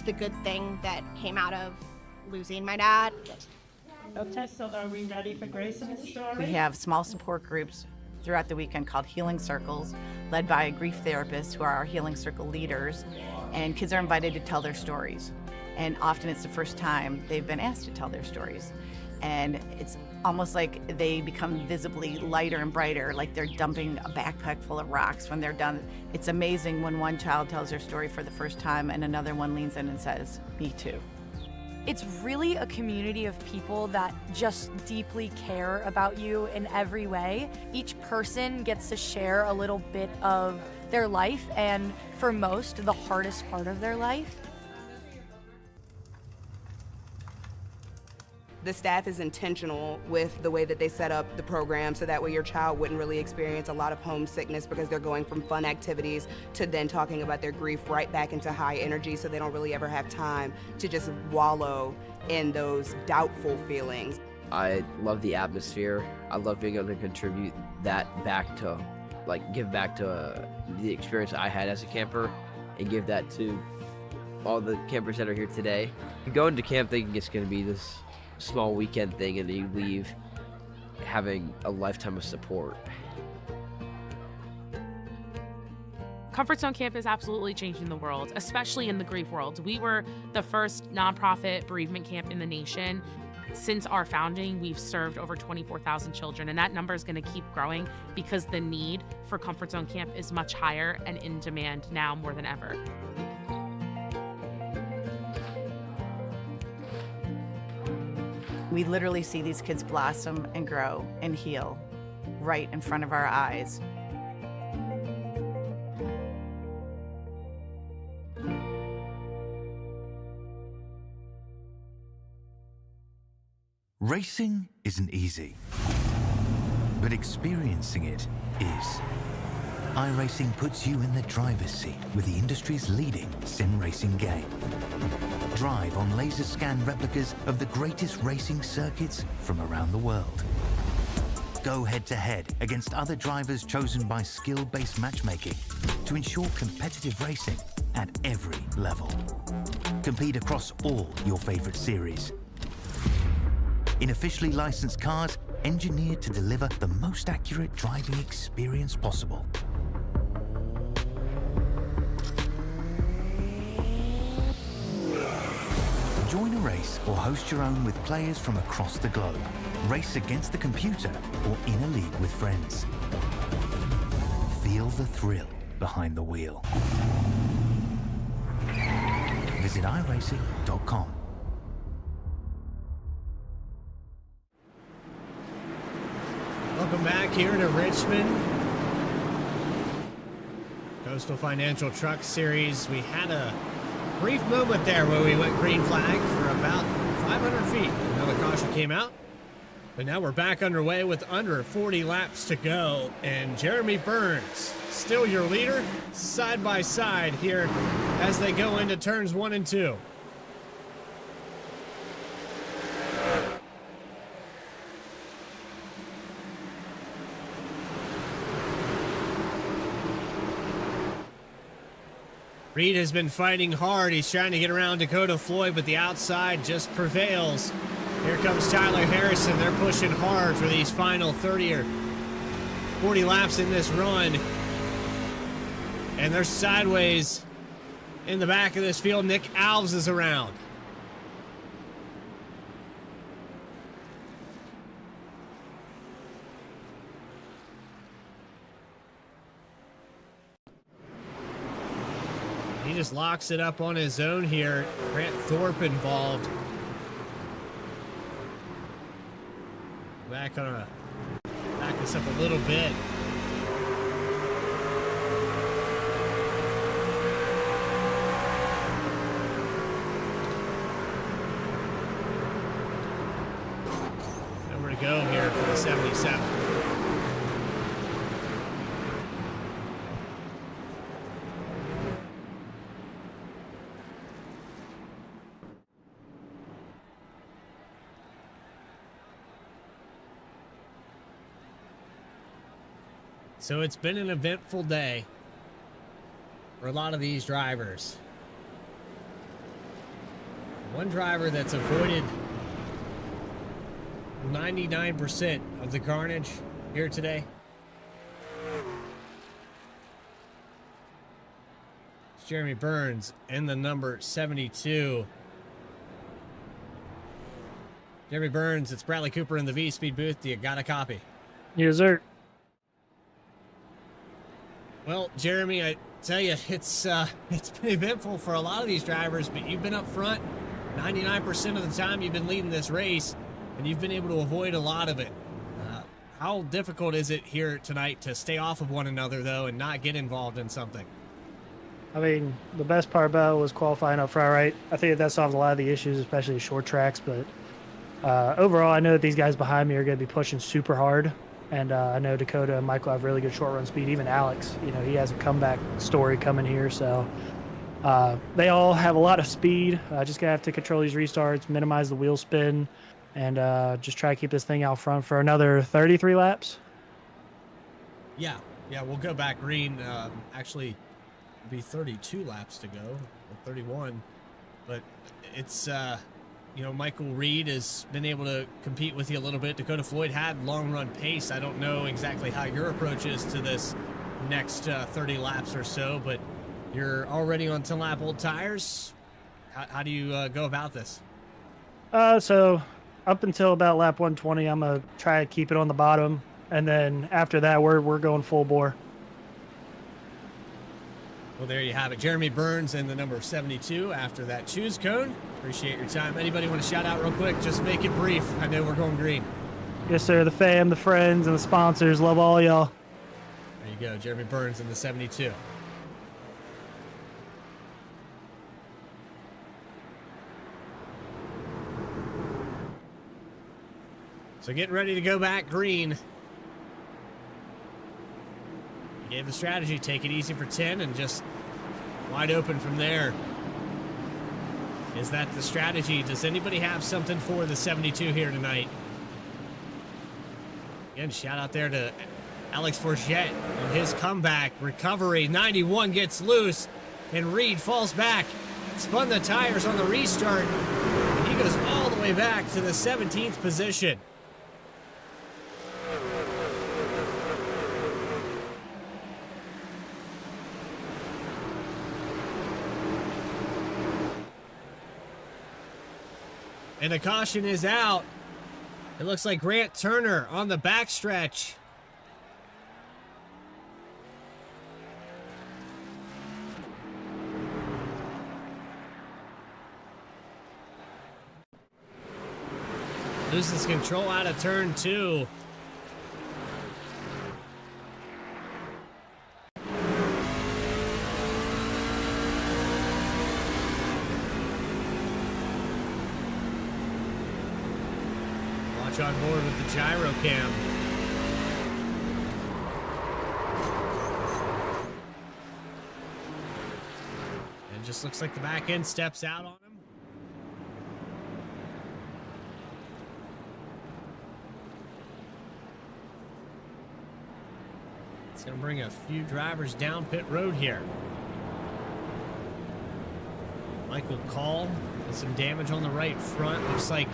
the good thing that came out of losing my dad. Okay, so are we ready for Grayson's story? We have small support groups throughout the weekend called Healing Circles, led by grief therapists who are our Healing Circle leaders. And kids are invited to tell their stories. And often it's the first time they've been asked to tell their stories. And it's almost like they become visibly lighter and brighter, like they're dumping a backpack full of rocks when they're done. It's amazing when one child tells their story for the first time and another one leans in and says, "Me too." It's really a community of people that just deeply care about you in every way. Each person gets to share a little bit of their life, and for most, the hardest part of their life. The staff is intentional with the way that they set up the program so that way your child wouldn't really experience a lot of homesickness because they're going from fun activities to then talking about their grief right back into high energy, so they don't really ever have time to just wallow in those doubtful feelings. I love the atmosphere. I love being able to contribute that back to, give back to the experience I had as a camper and give that to all the campers that are here today. Going to camp thinking it's going to be this small weekend thing, and then you leave having a lifetime of support. Comfort Zone Camp is absolutely changing the world, especially in the grief world. We were the first nonprofit bereavement camp in the nation. Since our founding, we've served over 24,000 children, and that number is going to keep growing because the need for Comfort Zone Camp is much higher and in demand now more than ever. We literally see these kids blossom and grow and heal right in front of our eyes. Racing isn't easy, but experiencing it is. iRacing puts you in the driver's seat with the industry's leading sim racing game. Drive on laser scan replicas of the greatest racing circuits from around the world. Go head-to-head against other drivers chosen by skill-based matchmaking to ensure competitive racing at every level. Compete across all your favorite series. In officially licensed cars, engineered to deliver the most accurate driving experience possible. Join a race or host your own with players from across the globe. Race against the computer or in a league with friends. Feel the thrill behind the wheel. Visit iRacing.com. Welcome back here to Richmond. Coastal Financial Truck Series. We had a brief moment there where we went green flag for about 500 feet. Another caution came out, but now we're back underway with under 40 laps to go. And Jeremy Burns, still your leader, side by side here as they go into turns 1 and 2. Reed has been fighting hard. He's trying to get around Dakota Floyd, but the outside just prevails. Here comes Tyler Harrison. They're pushing hard for these final 30 or 40 laps in this run. And they're sideways in the back of this field. Nick Alves is around. He just locks it up on his own here. Grant Thorpe involved. Back this up a little bit. Nowhere to go here for the 77. So it's been an eventful day for a lot of these drivers. One driver that's avoided 99% of the carnage here today Jeremy Burns in the number 72. Jeremy Burns, it's Bradley Cooper in the Vspeed booth. Do you got a copy? Yes, sir. Well, Jeremy, I tell you, it's been eventful for a lot of these drivers, but you've been up front 99% of the time. You've been leading this race, and you've been able to avoid a lot of it. How difficult is it here tonight to stay off of one another, though, and not get involved in something? I mean, the best part about it was qualifying up front, right? I think that solves a lot of the issues, especially short tracks. But overall, I know that these guys behind me are going to be pushing super hard. And I know Dakota and Michael have really good short run speed. Even Alex, you know, he has a comeback story coming here. So they all have a lot of speed. Just going to have to control these restarts, minimize the wheel spin, and just try to keep this thing out front for another 33 laps. Yeah, we'll go back green. Actually, it'll be 32 laps to go, or 31. But it's, you know, Michael Reed has been able to compete with you a little bit. Dakota Floyd had long run pace. I don't know exactly how your approach is to this next 30 laps or so, but you're already on 10 lap old tires. How do you go about this? So up until about lap 120, I'm going to try to keep it on the bottom. And then after that, we're going full bore. Well, there you have it. Jeremy Burns in the number 72 after that choose cone. Appreciate your time. Anybody want to shout out real quick? Just make it brief. I know we're going green. Yes, sir. The fam, the friends, and the sponsors. Love all y'all. There you go. Jeremy Burns in the 72. So getting ready to go back green. Gave the strategy, take it easy for 10 and just wide open from there. Is that the strategy? Does anybody have something for the 72 here tonight? Again, shout out there to Alex Forget and his comeback. Recovery, 91 gets loose, and Reed falls back. Spun the tires on the restart, and he goes all the way back to the 17th position. And a caution is out. It looks like Grant Turner on the backstretch. Loses control out of turn 2. On board with the gyro cam. And just looks like the back end steps out on him. It's going to bring a few drivers down pit road here. Michael Call with some damage on the right front. Looks like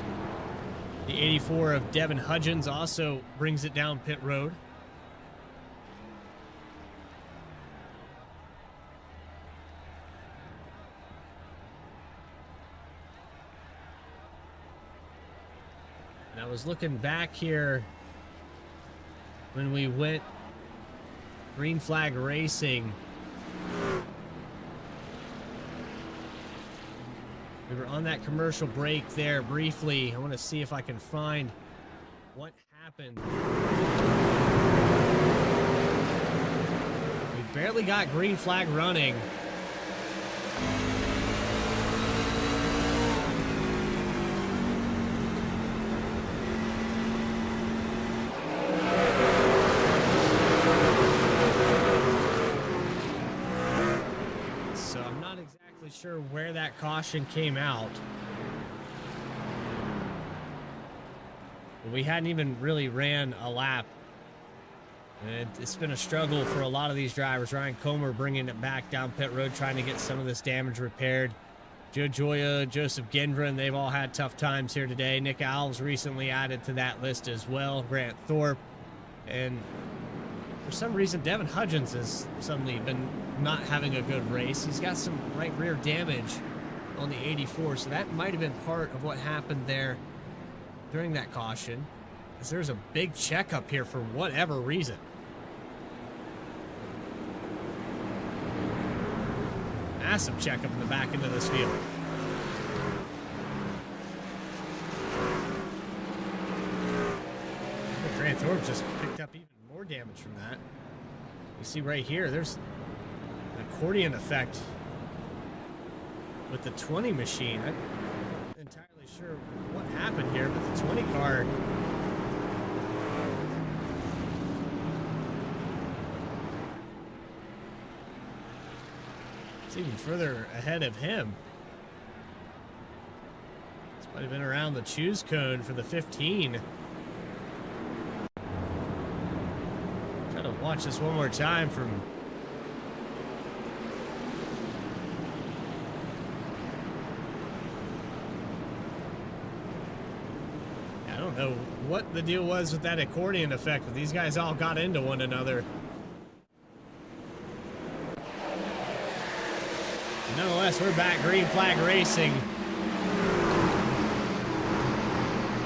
the 84 of Devin Hudgens also brings it down pit road. And I was looking back here when we went green flag racing. We were on that commercial break there briefly. I want to see if I can find what happened. We barely got green flag running. Sure where that caution came out. But we hadn't even really ran a lap. And it's been a struggle for a lot of these drivers. Ryan Comer bringing it back down pit road, trying to get some of this damage repaired. Joe Joya, Joseph Gendron, they've all had tough times here today. Nick Alves recently added to that list as well. Grant Thorpe. And For some reason, Devin Hudgens has suddenly been not having a good race. He's got some right rear damage on the 84, so that might have been part of what happened there during that caution. Because there's a big checkup here for whatever reason. Massive checkup in the back end of this field. Grant Thorpe just picked up even more damage from that. You see right here, there's an accordion effect with the 20 machine. I'm not entirely sure what happened here, but the 20 car is even further ahead of him. This might have been around the choose cone for the 15. Try to watch this one more time from I don't know what the deal was with that accordion effect, but these guys all got into one another. Nonetheless, we're back, green flag racing.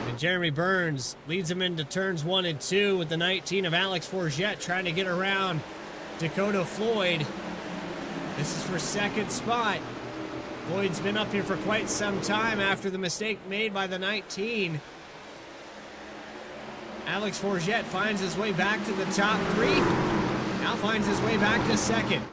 And Jeremy Burns leads him into turns 1 and 2 with the 19 of Alex Forget trying to get around Dakota Floyd. This is for second spot. Floyd's been up here for quite some time after the mistake made by the 19. Alex Forget finds his way back to the top 3. Now finds his way back to second.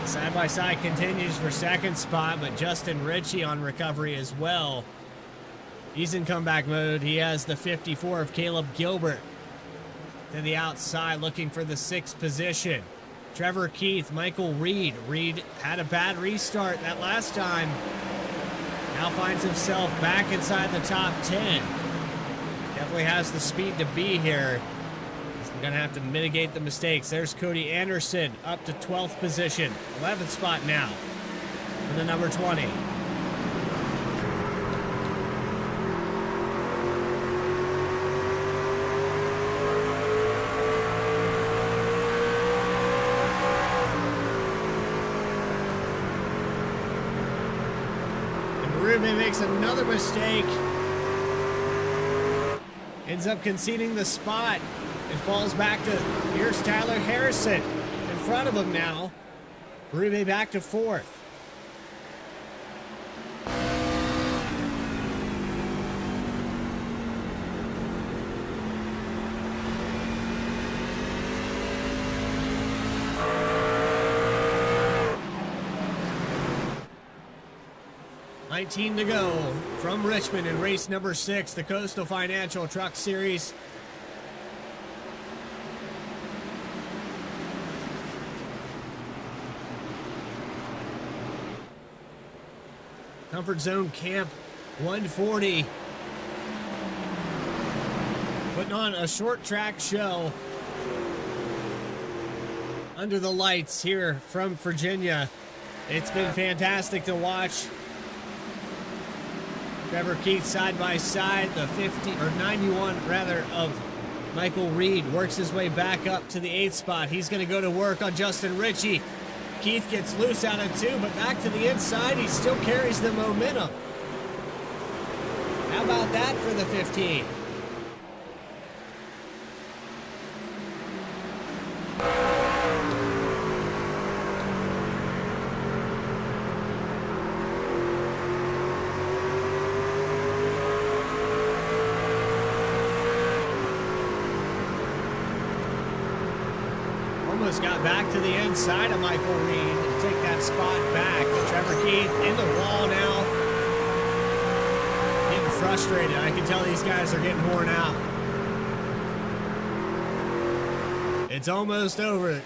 Side-by-side continues for second spot, but Justin Ritchie on recovery as well. He's in comeback mode. He has the 54 of Caleb Gilbert to the outside, looking for the 6th position. Trevor Keith, Michael Reed. Reed had a bad restart that last time. Now finds himself back inside the top 10. Definitely has the speed to be here. Gonna have to mitigate the mistakes. There's Cody Anderson up to 12th position. 11th spot now for the number 20. And Rubin makes another mistake. Ends up conceding the spot. It falls back to, here's Tyler Harrison in front of him now. Rube back to 4th. $19 to go from Richmond in race number 6, the Coastal Financial Truck Series. Comfort Zone Camp 140. Putting on a short track show under the lights here from Virginia. It's been fantastic to watch. Trevor Keith side by side, the 91 rather of Michael Reed works his way back up to the 8th spot. He's going to go to work on Justin Ritchie. Keith gets loose out of 2, but back to the inside, he still carries the momentum. How about that for the 15? Almost got back to the inside of Michael Reed to take that spot back. Trevor Keith in the wall now. Getting frustrated. I can tell these guys are getting worn out. It's almost over.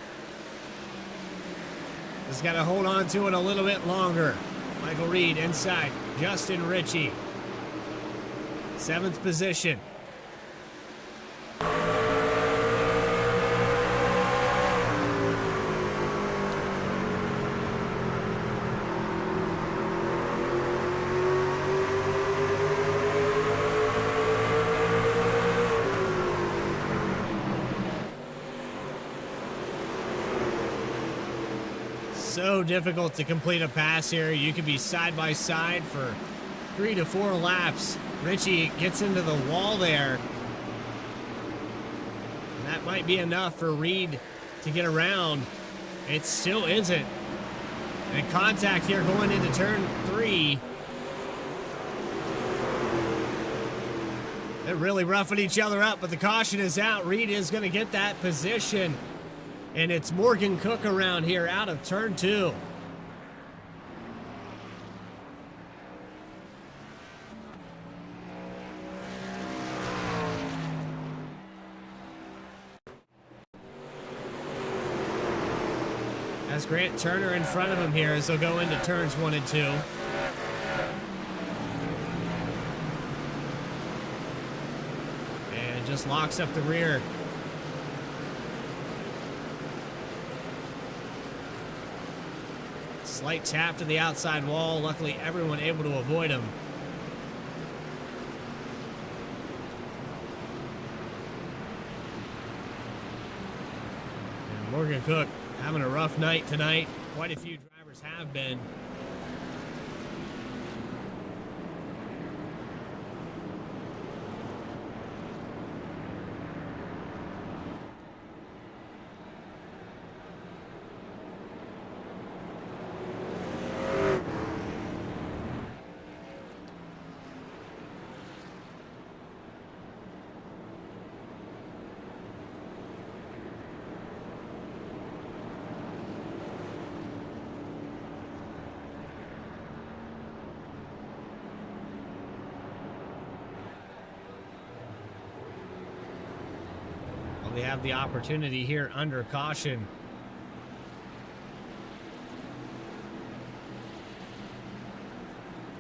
Just got to hold on to it a little bit longer. Michael Reed inside. Justin Ritchie. 7th position. so difficult to complete a pass here. You could be side by side for 3 to 4 laps. Richie gets into the wall there. And that might be enough for Reed to get around. It still isn't. And contact here going into turn 3. They're really roughing each other up, but the caution is out. Reed is going to get that position. And it's Morgan Cook around here out of turn 2. As Grant Turner in front of him here as they'll go into turns 1 and 2. And just locks up the rear. Slight tap to the outside wall. Luckily, everyone able to avoid him. And Morgan Cook having a rough night tonight. Quite a few drivers have been. They have the opportunity here under caution.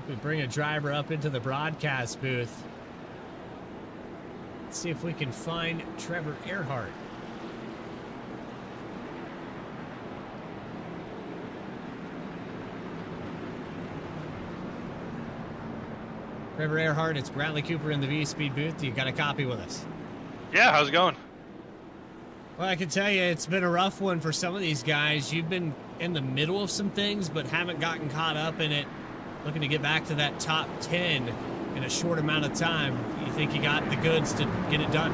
We bring a driver up into the broadcast booth. Let's see if we can find Trevor Earhart. Trevor Earhart, it's Bradley Cooper in the Vspeed booth. You got a copy with us? Yeah, how's it going? Well, I can tell you it's been a rough one for some of these guys. You've been in the middle of some things, but haven't gotten caught up in it. Looking to get back to that top 10 in a short amount of time. You think you got the goods to get it done?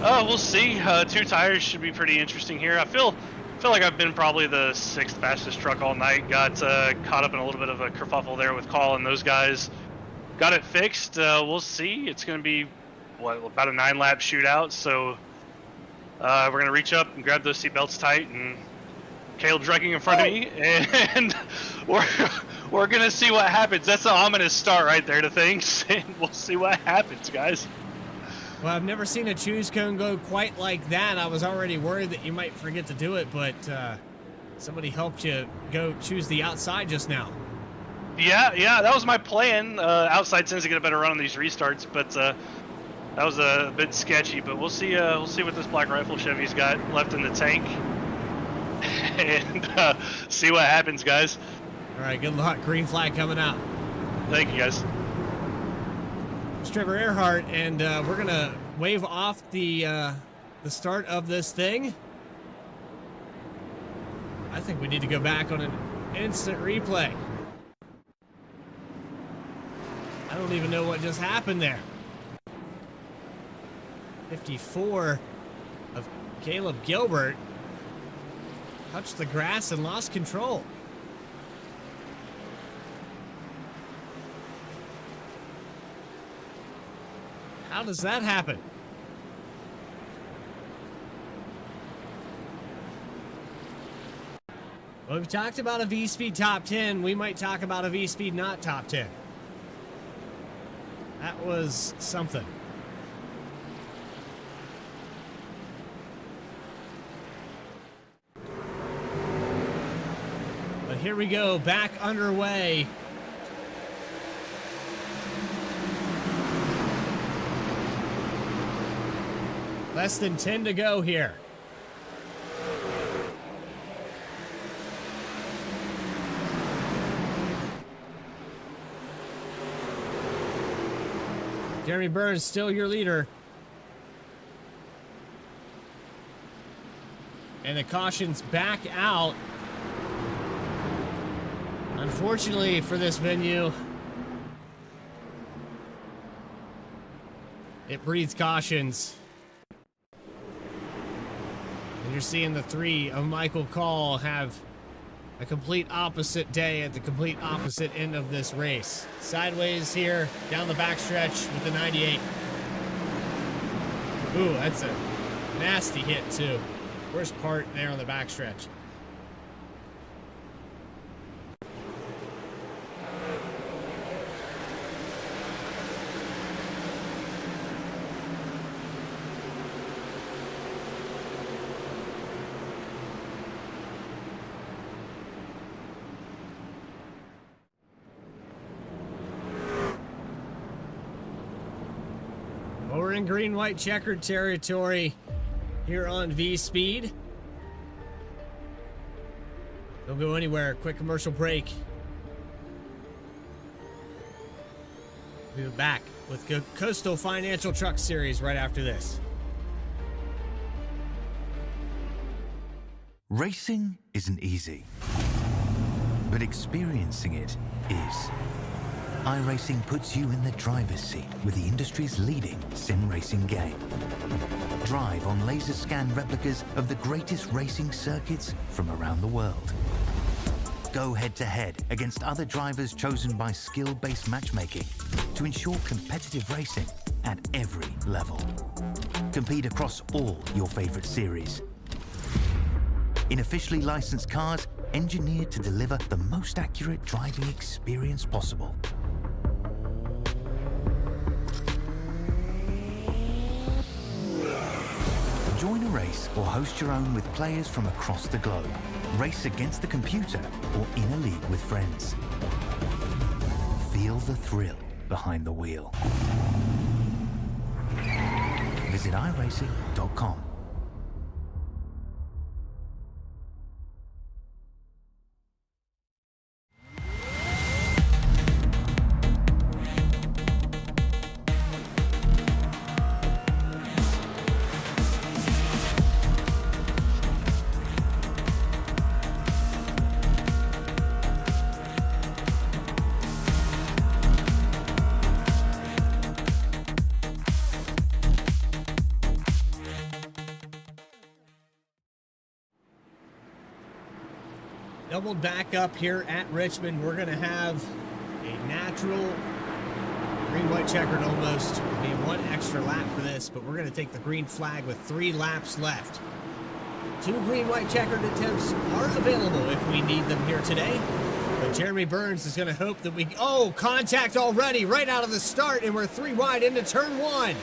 We'll see. 2 tires should be pretty interesting here. I feel like I've been probably the 6th fastest truck all night. Got caught up in a little bit of a kerfuffle there with Call and those guys. Got it fixed. We'll see. It's going to be, about a 9-lap shootout. So we're going to reach up and grab those seatbelts tight, and Caleb's wrecking in front of me, and we're going to see what happens. That's an ominous start right there to things, and we'll see what happens, guys. Well, I've never seen a choose cone go quite like that. I was already worried that you might forget to do it, but somebody helped you go choose the outside just now. Yeah, that was my plan. Outside tends to get a better run on these restarts, but that was a bit sketchy. But we'll see what this Black Rifle Chevy's got left in the tank, and see what happens, guys. All right, good luck. Green flag coming out. Thank you, guys. It's Trevor Earhart, and we're gonna wave off the start of this thing. I think we need to go back on an instant replay. I don't even know what just happened there. 54 of Caleb Gilbert touched the grass and lost control. How does that happen? Well, we've talked about a Vspeed top 10. We might talk about a Vspeed not top 10. That was something. But here we go, back underway. Less than 10 to go here. Jeremy Burns still your leader. And the caution's back out. Unfortunately for this venue, it breeds cautions. And you're seeing the three of Michael Call have a complete opposite day at the complete opposite end of this race. Sideways here, down the backstretch with the 98. Ooh, that's a nasty hit too. Worst part there on the backstretch. We're in green-white checkered territory here on Vspeed. Don't go anywhere. Quick commercial break. We'll be back with Coastal Financial Truck Series right after this. Racing isn't easy, but experiencing it is. iRacing puts you in the driver's seat with the industry's leading sim racing game. Drive on laser scan replicas of the greatest racing circuits from around the world. Go head-to-head against other drivers chosen by skill-based matchmaking to ensure competitive racing at every level. Compete across all your favorite series. In officially licensed cars, engineered to deliver the most accurate driving experience possible. Join a race or host your own with players from across the globe. Race against the computer or in a league with friends. Feel the thrill behind the wheel. Visit iRacing.com. Doubled back up here at Richmond. We're going to have a natural green-white checkered almost. Be one extra lap for this, but we're going to take the green flag with 3 laps left. 2 green-white checkered attempts are available if we need them here today. But Jeremy Burns is going to hope that we... Oh, contact already right out of the start, and we're 3 wide into turn 1.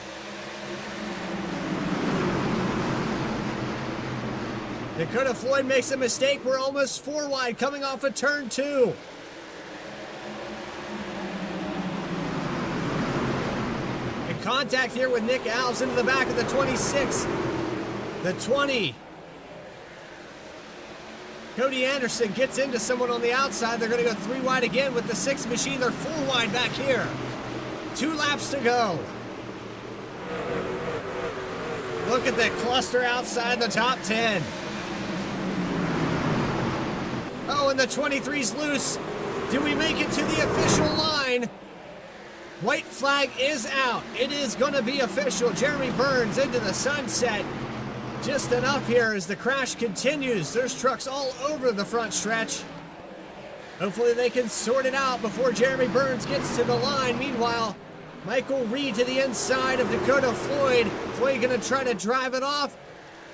Dakota Floyd makes a mistake. We're almost 4 wide coming off of turn 2. And contact here with Nick Alves into the back of the 26. The 20. Cody Anderson gets into someone on the outside. They're going to go 3 wide again with the 6 machine. They're 4 wide back here. 2 laps to go. Look at the cluster outside the top 10. Oh, and the 23's loose. Do we make it to the official line? White flag is out. It is going to be official. Jeremy Burns into the sunset. Just enough here as the crash continues. There's trucks all over the front stretch. Hopefully they can sort it out before Jeremy Burns gets to the line. Meanwhile, Michael Reed to the inside of Dakota Floyd. Floyd going to try to drive it off.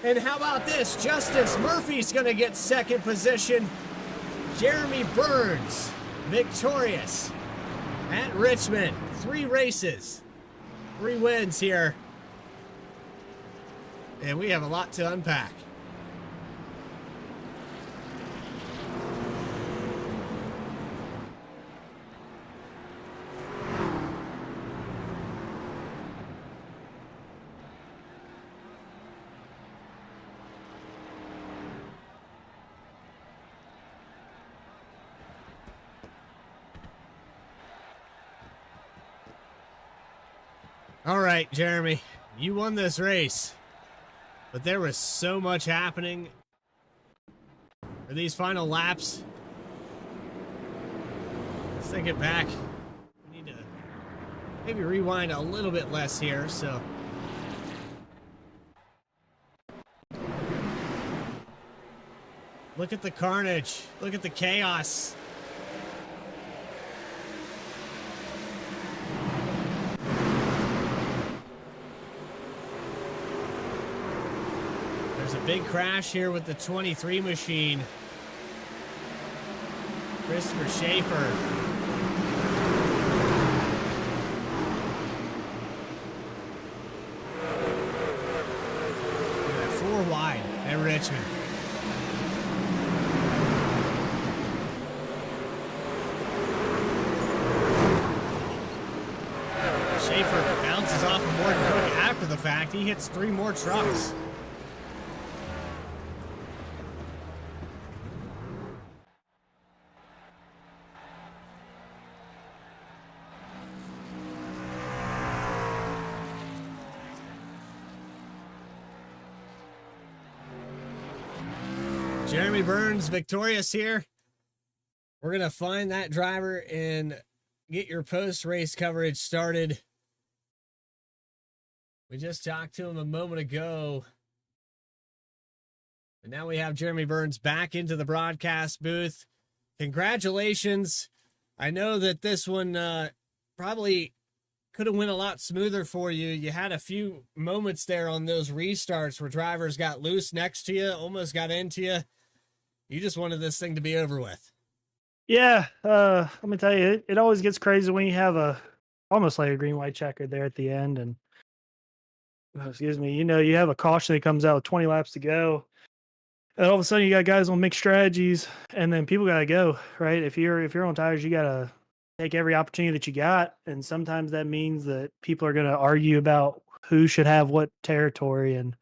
And how about this? Justice Murphy's going to get second position. Jeremy Burns, victorious at Richmond. 3 races, 3 wins here. And we have a lot to unpack. All right, Jeremy, you won this race, but there was so much happening for these final laps. Let's take it back. We need to maybe rewind a little bit less here, so. Look at the carnage. Look at the chaos. There's a big crash here with the 23 machine. Christopher Schaefer. Look at that, 4 wide at Richmond. Schaefer bounces off of Morgan Cook after the fact. He hits 3 more trucks. Jeremy Burns victorious here. We're going to find that driver and get your post-race coverage started. We just talked to him a moment ago. And now we have Jeremy Burns back into the broadcast booth. Congratulations. I know that this one probably could have went a lot smoother for you. You had a few moments there on those restarts where drivers got loose next to you, almost got into you. You just wanted this thing to be over with. Yeah, let me tell you, it always gets crazy when you have almost like a green white checker there at the end, and excuse me, you have a caution that comes out with 20 laps to go, and all of a sudden you got guys on mixed strategies, and then people gotta go, right? If you're on tires, you gotta take every opportunity that you got, and sometimes that means that people are gonna argue about who should have what territory. And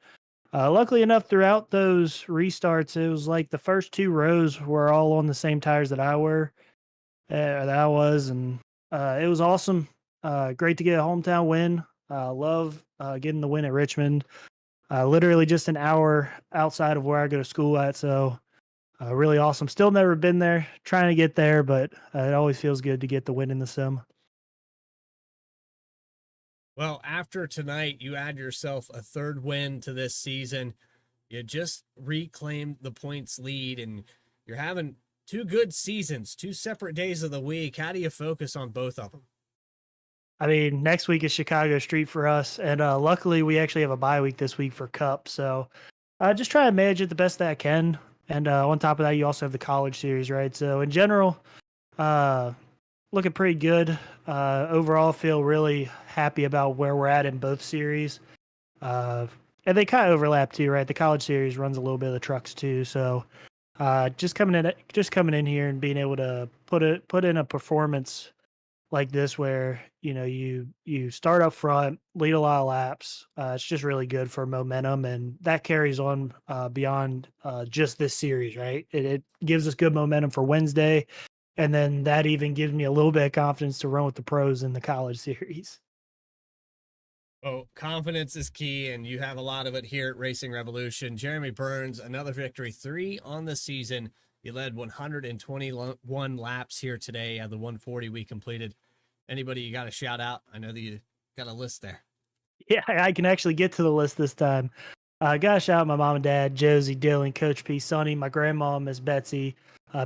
luckily enough, throughout those restarts, it was like the first 2 rows were all on the same tires that I was, and it was awesome. Great to get a hometown win. Love getting the win at Richmond. Literally just an hour outside of where I go to school at, so really awesome. Still never been there, trying to get there, but it always feels good to get the win in the sim. Well, after tonight, you add yourself a 3rd win to this season. You just reclaimed the points lead, and you're having 2 good seasons, 2 separate days of the week. How do you focus on both of them? I mean, next week is Chicago Street for us, and luckily we actually have a bye week this week for Cup, so just try to manage it the best that I can. And on top of that, you also have the college series, right? So in general, looking pretty good. Overall, feel really happy about where we're at in both series. And they kind of overlap too, right? The college series runs a little bit of the trucks too. So just coming in here and being able to put in a performance like this where you start up front, lead a lot of laps. It's just really good for momentum, and that carries on beyond just this series, right? It gives us good momentum for Wednesday. And then that even gives me a little bit of confidence to run with the pros in the college series. Well, confidence is key, and you have a lot of it here at Racing Revolution. Jeremy Burns, another victory, 3 on the season. You led 121 laps here today out of the 140 we completed. Anybody you got to shout out? I know that you got a list there. Yeah, I can actually get to the list this time. Got to shout out my mom and dad, Josie, Dylan, Coach P, Sonny, my grandma, Miss Betsy.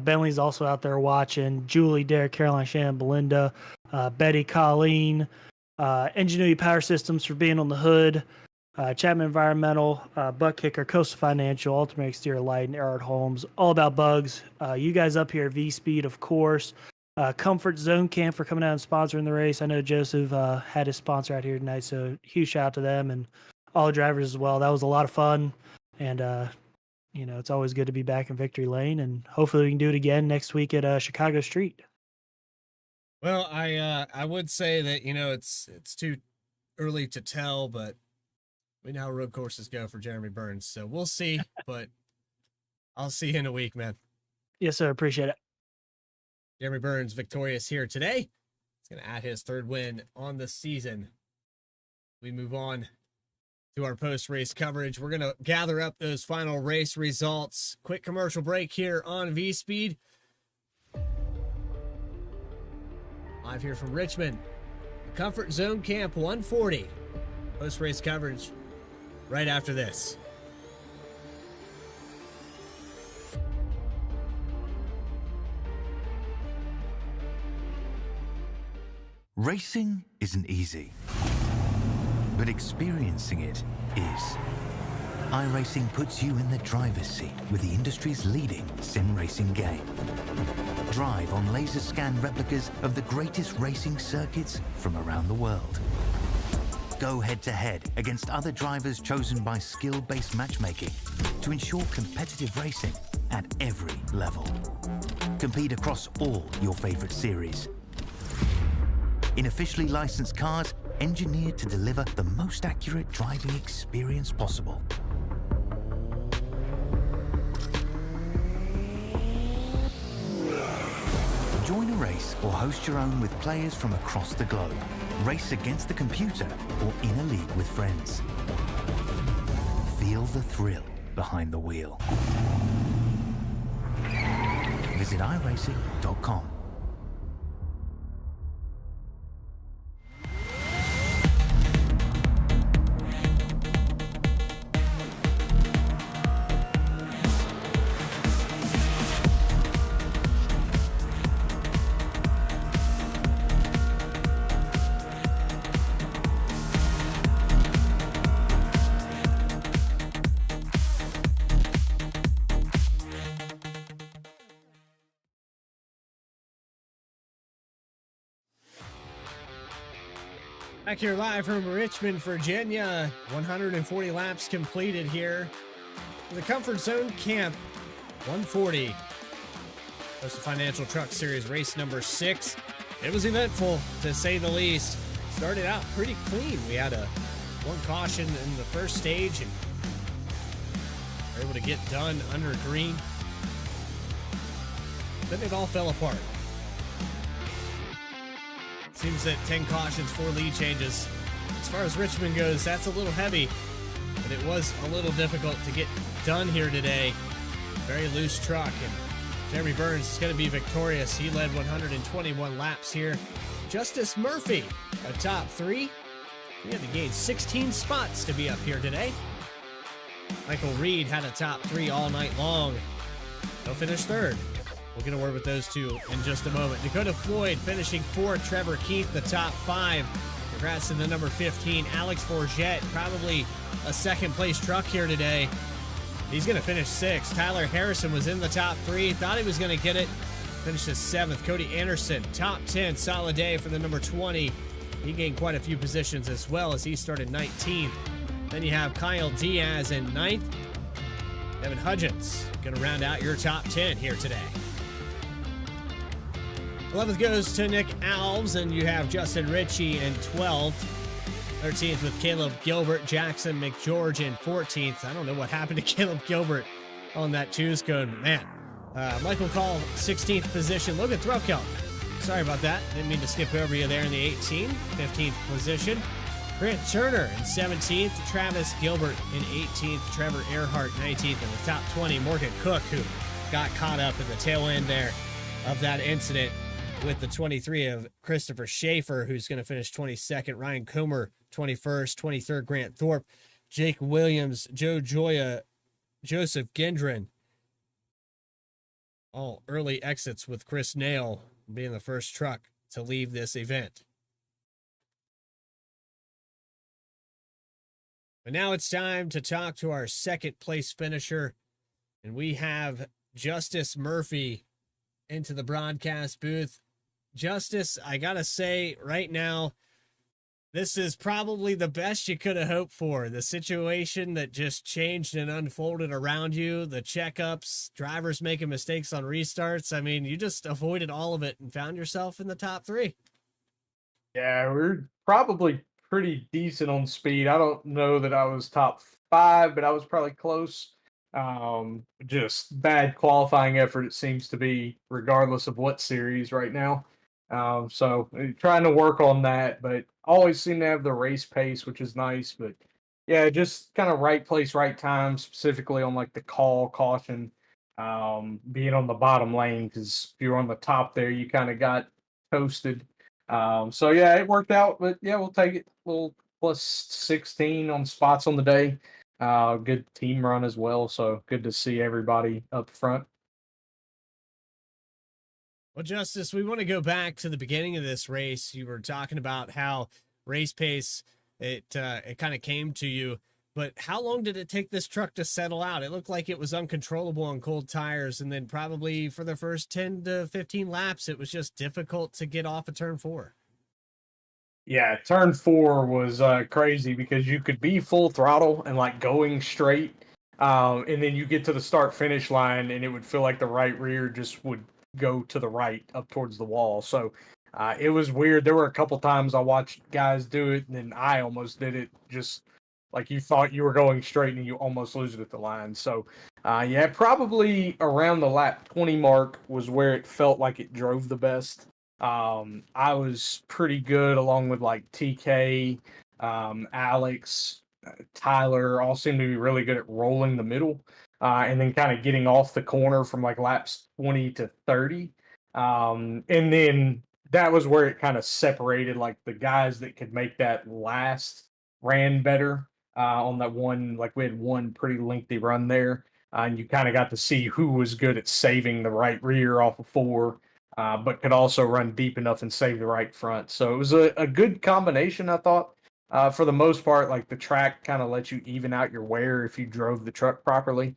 Bentley's also out there watching. Julie, Derek, Caroline, Shannon, Belinda, Betty, Colleen, Ingenuity Power Systems for being on the hood, Chapman Environmental, Butt Kicker, Coastal Financial, Ultimate Exterior Light, and Errard Holmes. All about bugs. You guys up here at Vspeed, of course. Comfort Zone Camp for coming out and sponsoring the race. I know Joseph had his sponsor out here tonight, so huge shout out to them and all the drivers as well. That was a lot of fun, and it's always good to be back in Victory Lane, and hopefully we can do it again next week at Chicago Street. Well, I would say that it's too early to tell, but we know how road courses go for Jeremy Burns, so we'll see. But I'll see you in a week, man. Yes, sir. Appreciate it. Jeremy Burns victorious here today. He's going to add his 3rd win on the season. We move on to our post-race coverage. We're going to gather up those final race results. Quick commercial break here on Vspeed. live here from Richmond. Comfort Zone Camp 140. Post-race coverage right after this. Racing isn't easy, but experiencing it is. iRacing puts you in the driver's seat with the industry's leading sim racing game. Drive on laser scan replicas of the greatest racing circuits from around the world. Go head-to-head against other drivers chosen by skill-based matchmaking to ensure competitive racing at every level. Compete across all your favorite series. In officially licensed cars, engineered to deliver the most accurate driving experience possible. Join a race or host your own with players from across the globe. Race against the computer or in a league with friends. Feel the thrill behind the wheel. Visit iRacing.com. Back here live from Richmond, Virginia. 140 laps completed here. The Comfort Zone Camp 140. That's the Financial Truck Series race number 6. It was eventful, to say the least. Started out pretty clean. We had one caution in the first stage and were able to get done under green. Then it all fell apart. Seems that 10 cautions, 4 lead changes. As far as Richmond goes, that's a little heavy, but it was a little difficult to get done here today. Very loose truck, and Jeremy Burns is going to be victorious. He led 121 laps here. Justice Murphy, a top 3. He had to gain 16 spots to be up here today. Michael Reed had a top 3 all night long. He'll finish 3rd. We'll get a word with those two in just a moment. Dakota Floyd finishing 4th. Trevor Keith, the top 5. Congrats to the number 15. Alex Forget, probably a 2nd place truck here today. He's going to finish 6th. Tyler Harrison was in the top 3. Thought he was going to get it. Finishes 7th. Cody Anderson, top 10. Solid day for the number 20. He gained quite a few positions as well as he started 19th. Then you have Kyle Diaz in 9th. Evan Hudgens going to round out your top 10 here today. 11th goes to Nick Alves, and you have Justin Ritchie in 12th. 13th with Caleb Gilbert, Jackson McGeorge in 14th. I don't know what happened to Caleb Gilbert on that choose code. Man, Michael Call, 16th position. Logan Threlkel, sorry about that. Didn't mean to skip over you there in the 15th position. Grant Turner in 17th. Travis Gilbert in 18th. Trevor Earhart, 19th. In the top 20, Morgan Cook, who got caught up in the tail end there of that incident with the 23 of Christopher Schaefer, who's going to finish 22nd. Ryan Comer, 21st. 23rd, Grant Thorpe. Jake Williams, Joe Joya, Joseph Gendron. All early exits with Chris Nail being the first truck to leave this event. But now it's time to talk to our 2nd place finisher, and we have Justice Murphy into the broadcast booth. Justice, I gotta say right now, this is probably the best you could have hoped for. The situation that just changed and unfolded around you, the checkups, drivers making mistakes on restarts. I mean, you just avoided all of it and found yourself in the top 3. Yeah, we're probably pretty decent on speed. I don't know that I was top 5, but I was probably close. Just bad qualifying effort, it seems to be, regardless of what series right now. So trying to work on that, but always seem to have the race pace, which is nice. But yeah, just kind of right place, right time, specifically on like the caution, being on the bottom lane, because if you were on the top there, you kind of got toasted. So yeah, it worked out, but yeah, we'll take it. Little plus 16 on spots on the day. Good team run as well. So good to see everybody up front. Well, Justice, we want to go back to the beginning of this race. You were talking about how race pace it kind of came to you, but how long did it take this truck to settle out? It looked like it was uncontrollable on cold tires, and then probably for the first 10 to 15 laps, it was just difficult to get off of turn 4. Yeah, turn 4 was crazy because you could be full throttle and like going straight, and then you get to the start finish line, and it would feel like the right rear just would go to the right up towards the wall. So it was weird. There were a couple times I watched guys do it, and then I almost did it. Just like you thought you were going straight, and you almost lose it at the line. So yeah, probably around the lap 20 mark was where it felt like it drove the best. I was pretty good along with like TK, Alex, Tyler, all seemed to be really good at rolling the middle, and then kind of getting off the corner from like laps 20 to 30. And then that was where it kind of separated, like the guys that could make that last ran better on that one. Like we had one pretty lengthy run there, and you kind of got to see who was good at saving the right rear off of 4, but could also run deep enough and save the right front. So it was a good combination, I thought. For the most part, like the track kind of lets you even out your wear if you drove the truck properly.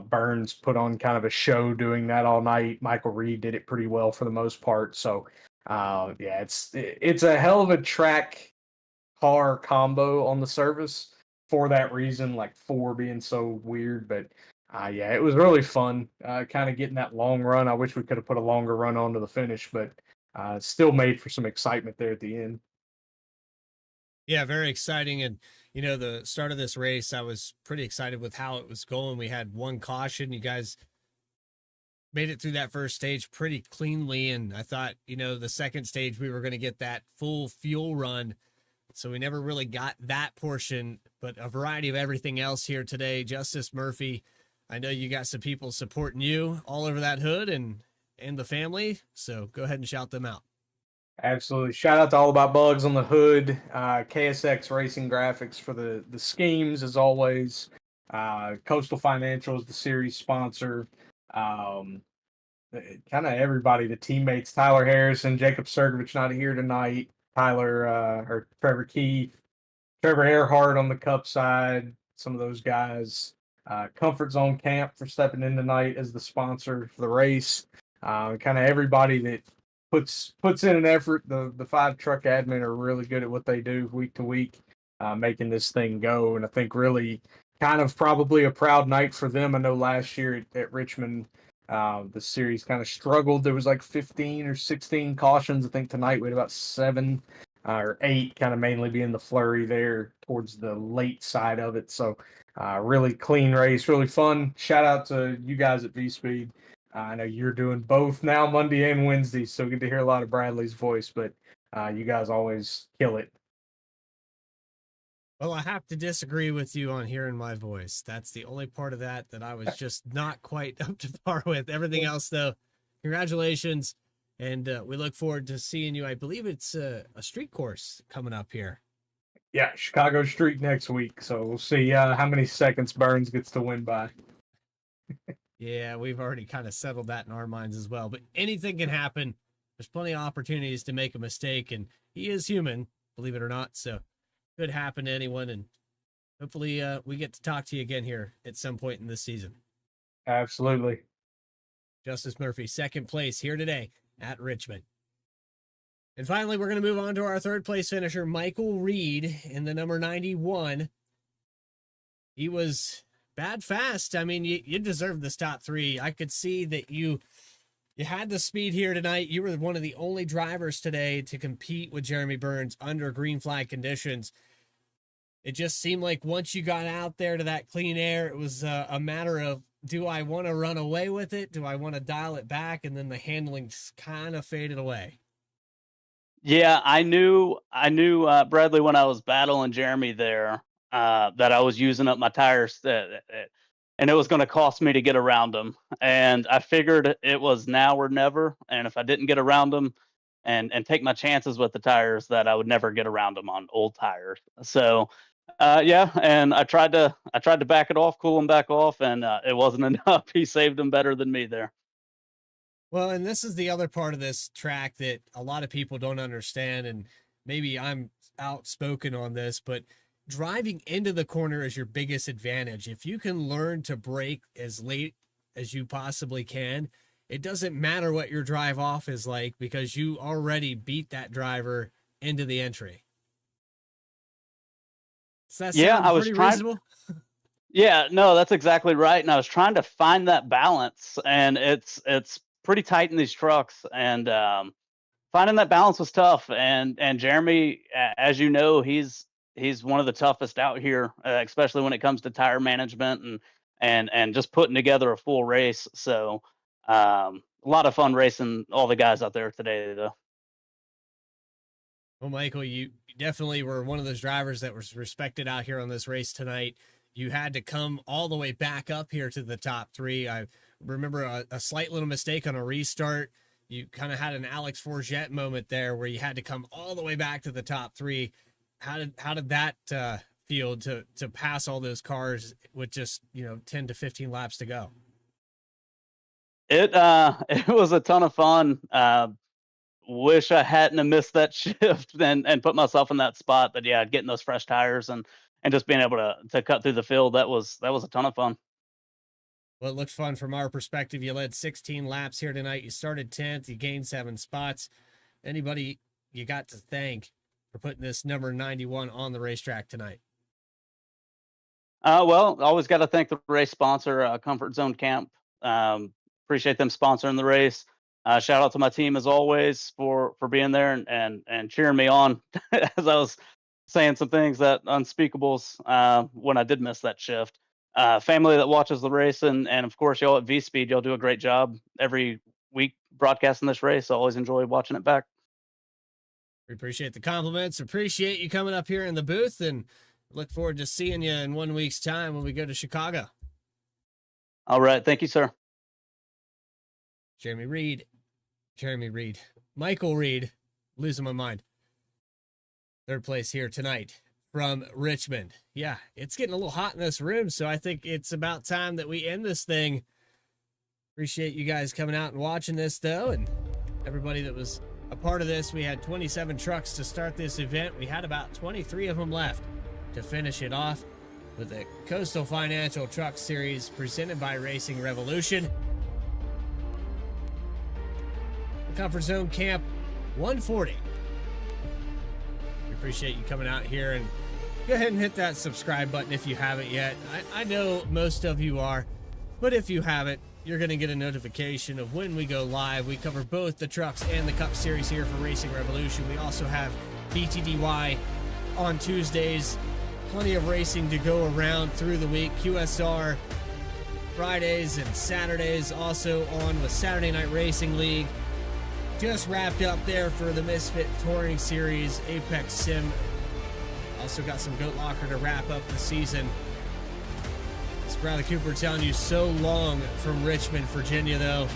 Burns put on kind of a show doing that all night. Michael Reed did it pretty well for the most part. So yeah, it's a hell of a track car combo on the service for that reason, like 4 being so weird. But yeah, it was really fun. Kind of getting that long run. I wish we could have put a longer run onto the finish, but still made for some excitement there at the end. Yeah, very exciting. And, you know, the start of this race, I was pretty excited with how it was going. We had one caution. You guys made it through that first stage pretty cleanly. And I thought, you know, the second stage, we were going to get that full fuel run. So we never really got that portion, but a variety of everything else here today. Justice Murphy, I know you got some people supporting you all over that hood and the family. So go ahead and shout them out. Absolutely. Shout out to All About Bugs on the hood, KSX Racing Graphics for the schemes as always. Coastal Financial is the series sponsor. Kind of everybody, the teammates, Tyler Harrison, Jacob Sergovich not here tonight. Tyler or Trevor Keith, Trevor Earhart on the Cup side. Some of those guys. Comfort Zone Camp for stepping in tonight as the sponsor for the race. Kind of everybody that puts in an effort. The 5 truck admin are really good at what they do week to week, making this thing go. And I think really kind of probably a proud night for them. I know last year at Richmond, the series kind of struggled. There was like 15 or 16 cautions. I think tonight we had about 7 or 8, kind of mainly being the flurry there towards the late side of it. So really clean race, really fun. Shout out to you guys at Vspeed. I know you're doing both now, Monday and Wednesday, so good to hear a lot of Bradley's voice, but you guys always kill it. Well, I have to disagree with you on hearing my voice. That's the only part of that I was just not quite up to par with. Everything else, though, congratulations. And we look forward to seeing you. I believe it's a street course coming up here. Yeah, Chicago Street next week. So we'll see how many seconds Burns gets to win by. Yeah, we've already kind of settled that in our minds as well. But anything can happen. There's plenty of opportunities to make a mistake, and he is human, believe it or not. So could happen to anyone, and hopefully we get to talk to you again here at some point in this season. Absolutely. Justice Murphy, second place here today at Richmond. And finally, we're going to move on to our third place finisher, Michael Reed, in the number 91. He was bad fast. I mean, you deserved this top 3. I could see that you had the speed here tonight. You were one of the only drivers today to compete with Jeremy Burns under green flag conditions. It just seemed like once you got out there to that clean air, it was a matter of, do I want to run away with it? Do I want to dial it back? And then the handling just kind of faded away. Yeah, I knew Bradley when I was battling Jeremy there that I was using up my tires and it was going to cost me to get around him. And I figured it was now or never. And if I didn't get around him, and take my chances with the tires that I would never get around them on old tires. So yeah, and I tried to back it off, cool him back off, and it wasn't enough. He saved him better than me there. Well, and this is the other part of this track that a lot of people don't understand, and maybe I'm outspoken on this, but driving into the corner is your biggest advantage. If you can learn to brake as late as you possibly can, it doesn't matter what your drive off is like because you already beat that driver into the entry. Does that sound I was pretty trying. reasonable? Yeah, no, that's exactly right. And I was trying to find that balance, and it's pretty tight in these trucks, and finding that balance was tough. And Jeremy, as you know, he's one of the toughest out here, especially when it comes to tire management and just putting together a full race. So a lot of fun racing all the guys out there today, though. Well, Michael, you definitely were one of those drivers that was respected out here on this race tonight. You had to come all the way back up here to the top three. I remember a slight little mistake on a restart. You kind of had an Alex Forget moment there where you had to come all the way back to the top three. How did that feel to pass all those cars with just 10 to 15 laps to go? It was a ton of fun. Wish I hadn't have missed that shift and put myself in that spot. But yeah, getting those fresh tires and just being able to cut through the field, that was a ton of fun. Well, it looked fun from our perspective. You led 16 laps here tonight. You started 10th. You gained 7 spots. Anybody you got to thank for putting this number 91 on the racetrack tonight? Well, always got to thank the race sponsor, Comfort Zone Camp. Appreciate them sponsoring the race. Shout out to my team as always for being there and cheering me on as I was saying some things that unspeakables when I did miss that shift. Family that watches the race and of course y'all at Vspeed, y'all do a great job every week broadcasting this race. I always enjoy watching it back. We appreciate the compliments. Appreciate you coming up here in the booth and look forward to seeing you in 1 week's time when we go to Chicago. All right. Thank you, sir. Jeremy Reed, Michael Reed, losing my mind. Third place here tonight from Richmond. Yeah, it's getting a little hot in this room, so I think it's about time that we end this thing. Appreciate you guys coming out and watching this, though, and everybody that was a part of this. We had 27 trucks to start this event. We had about 23 of them left to finish it off with the Coastal Financial Truck Series presented by Racing Revolution. The Comfort Zone Camp 140. We appreciate you coming out here, and go ahead and hit that subscribe button if you haven't yet. I know most of you are, but if you haven't, you're going to get a notification of when we go live. We cover both the trucks and the Cup Series here for Racing Revolution. We also have BTDY on Tuesdays. Plenty of racing to go around through the week. QSR Fridays and Saturdays also on with Saturday Night Racing League. Just wrapped up there for the Misfit Touring Series, Apex Sim. Also got some Goat Locker to wrap up the season. It's Bradley Cooper telling you so long from Richmond, Virginia, though.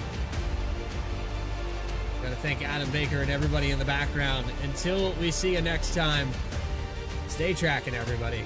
Got to thank Adam Baker and everybody in the background. Until we see you next time, stay tracking, everybody.